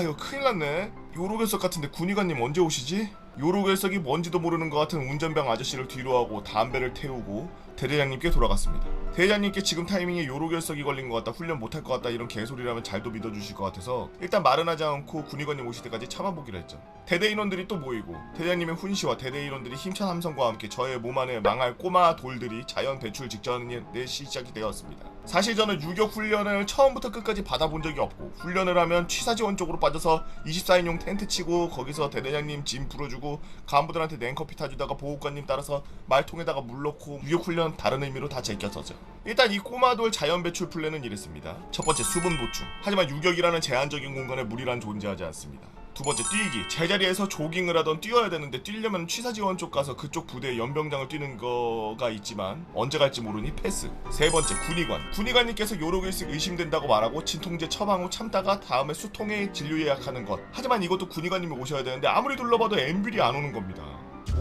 이거 큰일 났네. 요로결석 같은데 군의관님 언제 오시지? 요로결석이 뭔지도 모르는 것 같은 운전병 아저씨를 뒤로 하고 담배를 태우고 대대장님께 돌아갔습니다. 대대장님께 지금 타이밍에 요로결석이 걸린 것 같다, 훈련 못할 것 같다 이런 개소리라면 잘도 믿어주실 것 같아서 일단 말은 하지 않고 군의관님 오실 때까지 참아보기로 했죠. 대대 인원들이 또 모이고 대대장님의 훈시와 대대 인원들이 힘찬 함성과 함께 저의 몸 안에 망할 꼬마 돌들이 자연 배출 직전에 시작이 되었습니다. 사실 저는 유격 훈련을 처음부터 끝까지 받아본 적이 없고 훈련을 하면 취사지원 쪽으로 빠져서 24인용 텐트 치고 거기서 대대장님 짐 풀어주고 간부들한테 냉커피 타주다가 보호관님 따라서 말통에다가 물 넣고 유격 훈련 다른 의미로 다 제껴서죠. 일단 이 꼬마돌 자연 배출 플랜은 이랬습니다. 첫 번째, 수분 보충. 하지만 유격이라는 제한적인 공간에 물이란 존재하지 않습니다. 두 번째, 뛰기. 제자리에서 조깅을 하던 뛰어야 되는데 뛰려면 취사지원 쪽 가서 그쪽 부대에 연병장을 뛰는 거가 있지만 언제 갈지 모르니 패스. 세 번째, 군의관. 군의관님께서 요로결석 의심된다고 말하고 진통제 처방 후 참다가 다음에 수통에 진료 예약하는 것. 하지만 이것도 군의관님이 오셔야 되는데 아무리 둘러봐도 엠빌이 안 오는 겁니다.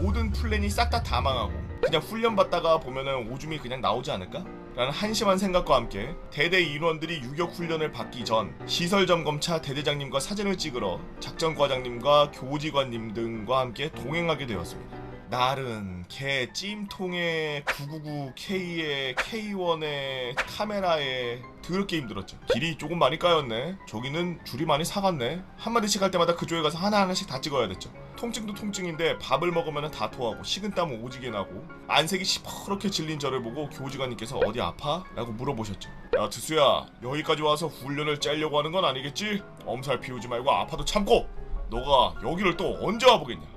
모든 플랜이 싹 다 망하고 그냥 훈련 받다가 보면은 오줌이 그냥 나오지 않을까? 라는 한심한 생각과 함께 대대 인원들이 유격 훈련을 받기 전 시설 점검차 대대장님과 사진을 찍으러 작전과장님과 교지관님 등과 함께 동행하게 되었습니다. 날은 개 찜통에 999K에 K1에 카메라에 더럽게 힘들었죠. 길이 조금 많이 까였네. 저기는 줄이 많이 사갔네. 한마디씩 할 때마다 그쪽에 가서 하나하나씩 다 찍어야 됐죠. 통증도 통증인데 밥을 먹으면 다 토하고 식은땀은 오지게 나고 안색이 시퍼렇게 질린 저를 보고 교지관님께서 어디 아파? 라고 물어보셨죠. 야 드수야, 여기까지 와서 훈련을 째려고 하는 건 아니겠지? 엄살 피우지 말고 아파도 참고 너가 여기를 또 언제 와보겠냐?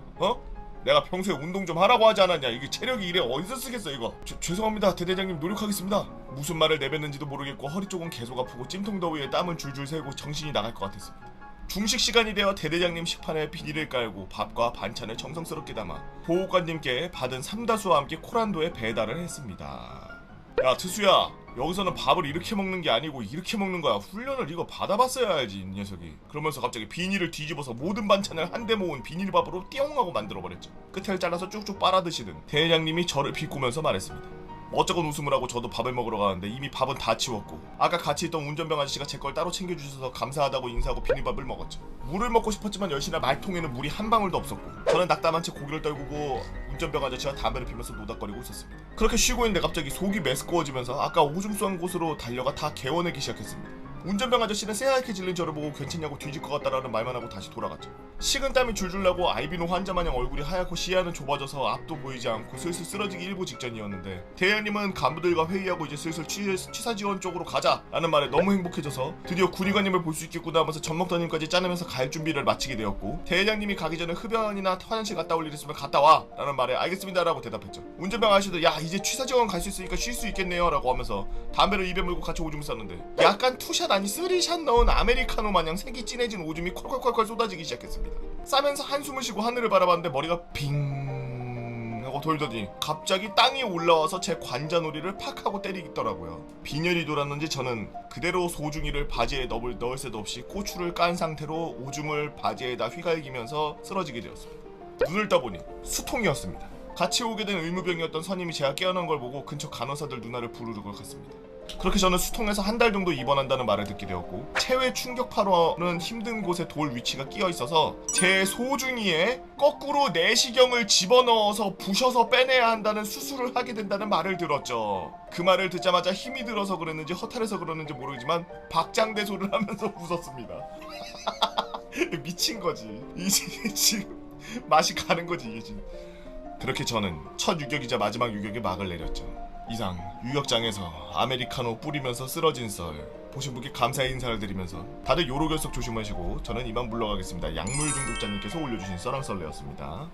내가 평소에 운동 좀 하라고 하지 않았냐? 이게 체력이 이래 어디서 쓰겠어 이거. 죄송합니다 대대장님, 노력하겠습니다. 무슨 말을 내뱉는지도 모르겠고 허리 쪽은 계속 아프고 찜통 더위에 땀은 줄줄 새고 정신이 나갈 것 같았습니다. 중식 시간이 되어 대대장님 식판에 비닐을 깔고 밥과 반찬을 정성스럽게 담아 보호관님께 받은 삼다수와 함께 코란도에 배달을 했습니다. 야 트수야, 여기서는 밥을 이렇게 먹는 게 아니고 이렇게 먹는 거야. 훈련을 이거 받아봤어야 알지 이 녀석이. 그러면서 갑자기 비닐을 뒤집어서 모든 반찬을 한데 모은 비닐밥으로 띠용 하고 만들어버렸죠. 끝을 잘라서 쭉쭉 빨아드시던 대장님이 저를 비꼬면서 말했습니다. 어쩌건 웃음을 하고 저도 밥을 먹으러 가는데 이미 밥은 다 치웠고 아까 같이 있던 운전병 아저씨가 제 걸 따로 챙겨주셔서 감사하다고 인사하고 비닐밥을 먹었죠. 물을 먹고 싶었지만 여신아 말통에는 물이 한 방울도 없었고 저는 낙담한 채 고기를 떨구고 운전병 아저씨와 담배를 피면서 노닥거리고 있었습니다. 그렇게 쉬고 있는데 갑자기 속이 메스꺼워지면서 아까 오줌 쏜 곳으로 달려가 다 개워내기 시작했습니다. 운전병 아저씨는 새하얗게 질린 저를 보고 괜찮냐고 뒤질 것 같다라는 말만 하고 다시 돌아갔죠. 식은땀이 줄줄 나고 알비노 환자마냥 얼굴이 하얗고 시야는 좁아져서 앞도 보이지 않고 슬슬 쓰러지기 일보 직전이었는데 대장님은 간부들과 회의하고 이제 슬슬 취사지원 쪽으로 가자 라는 말에 너무 행복해져서 드디어 군의관님을 볼 수 있겠구나 하면서 젖먹다님까지 짜내면서 갈 준비를 마치게 되었고 대장님이 가기 전에 흡연이나 화장실 갔다 올 일 있으면 갔다 와 라는 말에 알겠습니다 라고 대답했죠. 운전병 아저씨도 야 이제 취사지원 갈 수 있으니까 쉴 수 있겠네요 라고 하면서 담배를 입에 물고 같이 오줌 쌌는데 약간 투샷 아니 쓰리샷 넣은 아메리카노 마냥 색이 진해진 오줌이 콜콜콜콜 쏟아지기 시작했습니다. 싸면서 한숨을 쉬고 하늘을 바라봤는데 머리가 빙 하고 돌더니 갑자기 땅이 올라와서 제 관자놀이를 팍 하고 때리더라고요. 빈혈이 돌았는지 저는 그대로 소중이를 바지에 넣을 새도 없이 고추를 깐 상태로 오줌을 바지에다 휘갈기면서 쓰러지게 되었습니다. 눈을 떠보니 수통이었습니다. 같이 오게 된 의무병이었던 선임이 제가 깨어난 걸 보고 근처 간호사들 누나를 부르는 것 같습니다. 그렇게 저는 수통에서 한 달 정도 입원한다는 말을 듣게 되었고 체외 충격파로는 힘든 곳에 돌 위치가 끼어 있어서 제 소중이에 거꾸로 내시경을 집어넣어서 부셔서 빼내야 한다는 수술을 하게 된다는 말을 들었죠. 그 말을 듣자마자 힘이 들어서 그랬는지 허탈해서 그러는지 모르지만 박장대소를 하면서 웃었습니다. 미친 거지. 이게 지금 맛이 가는 거지 이게 지금. 그렇게 저는 첫 유격이자 마지막 유격에 막을 내렸죠. 이상 유격장에서 아메리카노 뿌리면서 쓰러진 썰 보신 분께 감사의 인사를 드리면서 다들 요로 결석 조심하시고 저는 이만 물러가겠습니다. 약물 중독자님께서 올려주신 썰랑썰레였습니다.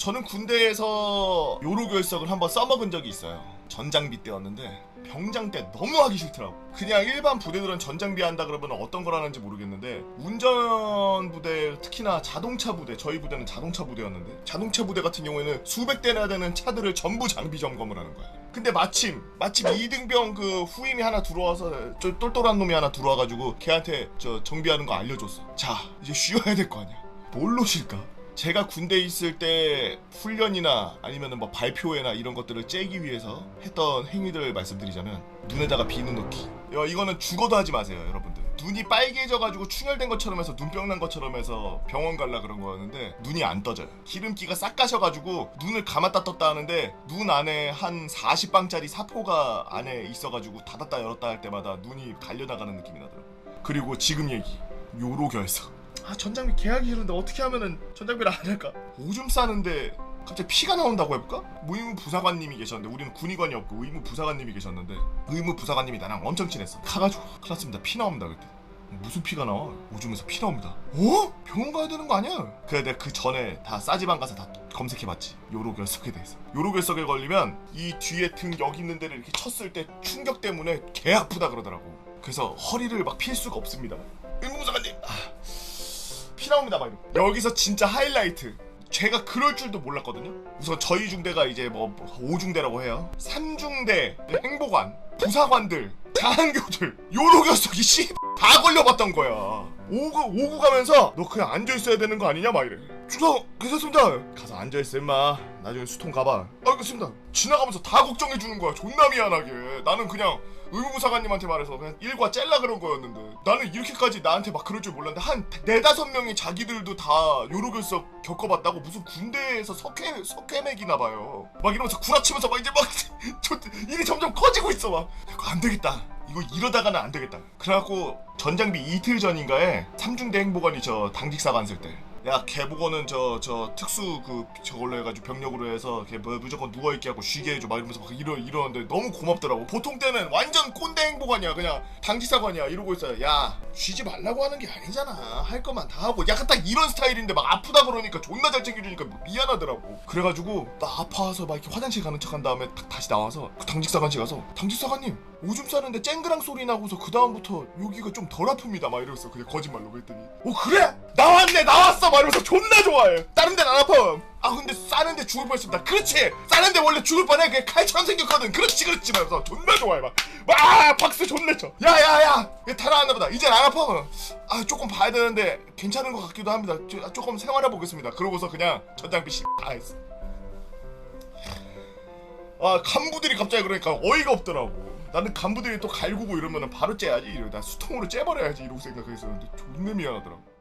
저는 군대에서 요로 결석을 한번 써먹은 적이 있어요. 전장비 때였는데 병장 때 너무 하기 싫더라고. 그냥 일반 부대들은 전장비 한다 그러면 어떤 걸 하는지 모르겠는데 운전 부대, 특히나 자동차 부대, 저희 부대는 자동차 부대였는데 자동차 부대 같은 경우에는 수백 대나 되는 차들을 전부 장비 점검을 하는 거야. 근데 마침 이등병 그 후임이 하나 들어와서 저 똘똘한 놈이 하나 들어와가지고 걔한테 저 정비하는 거 알려줬어. 자 이제 쉬어야 될 거 아니야. 뭘로 쉴까? 제가 군대에 있을 때 훈련이나 아니면 뭐 발표회나 이런 것들을 째기 위해서 했던 행위들을 말씀드리자면 눈에다가 비누 넣기. 이거는 죽어도 하지 마세요 여러분들. 눈이 빨개져가지고 충혈된 것처럼 해서 눈병 난 것처럼 해서 병원 갈라 그런 거였는데 눈이 안 떠져요. 기름기가 싹 가셔가지고 눈을 감았다 떴다 하는데 눈 안에 한 40방짜리 사포가 안에 있어가지고 닫았다 열었다 할 때마다 눈이 갈려나가는 느낌이 나더라고요. 그리고 지금 얘기 요로 결석. 전장비 계약이 싫은데 어떻게 하면은 전장비를 안 할까? 오줌 싸는데 갑자기 피가 나온다고 해볼까? 의무 부사관님이 계셨는데 우리는 군의관이 없고 의무 부사관님이 계셨는데 의무 부사관님이 나랑 엄청 친했어. 가가지고 큰일 났습니다. 피 나옵니다 그때. 무슨 피가 나와? 오줌에서 피 나옵니다. 병원 가야 되는 거 아니야? 그래 내가 그 전에 다 싸지방 가서 다 검색해봤지. 요로 결석에 대해서. 요로 결석에 걸리면 이 뒤에 등 여기 있는 데를 이렇게 쳤을 때 충격 때문에 개 아프다 그러더라고. 그래서 허리를 막 필 수가 없습니다. 의무 부사관님 피 나옵니다 막 이러고. 여기서 진짜 하이라이트. 제가 그럴 줄도 몰랐거든요. 우선 저희 중대가 이제 뭐 5중대라고 해요. 3중대 행보관, 부사관들, 자한교들 요로 결석이 다 걸려봤던 거야. 오구 가면서 너 그냥 앉아있어야 되는 거 아니냐 막 이래. 주상 괜찮습니다. 가서 앉아있어 임마. 나중에 수통 가봐. 알겠습니다. 지나가면서 다 걱정해주는 거야. 존나 미안하게. 나는 그냥 의무부사관님한테 말해서 그냥 일과 짤라 그런 거였는데 나는 이렇게까지 나한테 막 그럴 줄 몰랐는데 한 4-5명이 자기들도 다 요로결석 겪어봤다고 무슨 군대에서 석회맥이나 봐요. 막 이러면서 구라치면서 막 이제 막 일이 점점 커지고 있어. 막 안 되겠다. 이거 이러다가는 안 되겠다. 그래갖고 전장비 이틀 전인가에 3중대 행보관이 저 당직사관 쓸 때 야 걔보고는 저 특수 저걸로 해가지고 병력으로 해서 걔 무조건 누워있게 하고 쉬게 해줘 막 이러면서 막 이러는데 너무 고맙더라고. 보통 때는 완전 꼰대 행보관이야. 그냥 당직사관이야. 이러고 있어요. 야 쉬지 말라고 하는 게 아니잖아. 할 거만 다 하고. 약간 딱 이런 스타일인데 막 아프다 그러니까 존나 잘 챙겨주니까 미안하더라고. 그래가지고 나 아파서 막 이렇게 화장실 가는 척한 다음에 다시 나와서 그 당직사관실 가서 당직사관님 오줌 싸는데 쨍그랑 소리 나고서 그 다음부터 여기가 좀 덜 아픕니다 막 이랬어. 그게 거짓말로. 그랬더니 그래? 나왔어 막 이러면서 존나 좋아해. 다른 데는 안 아파. 근데 싸는데 죽을 뻔했습니다. 그렇지. 싸는데 원래 죽을 뻔해. 그게 칼처럼 생겼거든. 그렇지 말면서 존나 좋아해. 막 박수 존나 쳐. 야야야 다 나왔나 보다. 이젠 안 아파. 조금 봐야 되는데 괜찮은 것 같기도 합니다. 조금 생활해 보겠습니다. 그러고서 그냥 전장비 다 했어. 간부들이 갑자기 그러니까 어이가 없더라고. 나는 간부들이 또 갈구고 이러면은 바로 째야지. 나 수통으로 째버려야지 이러고 생각했었는데 존나 미안하더라고.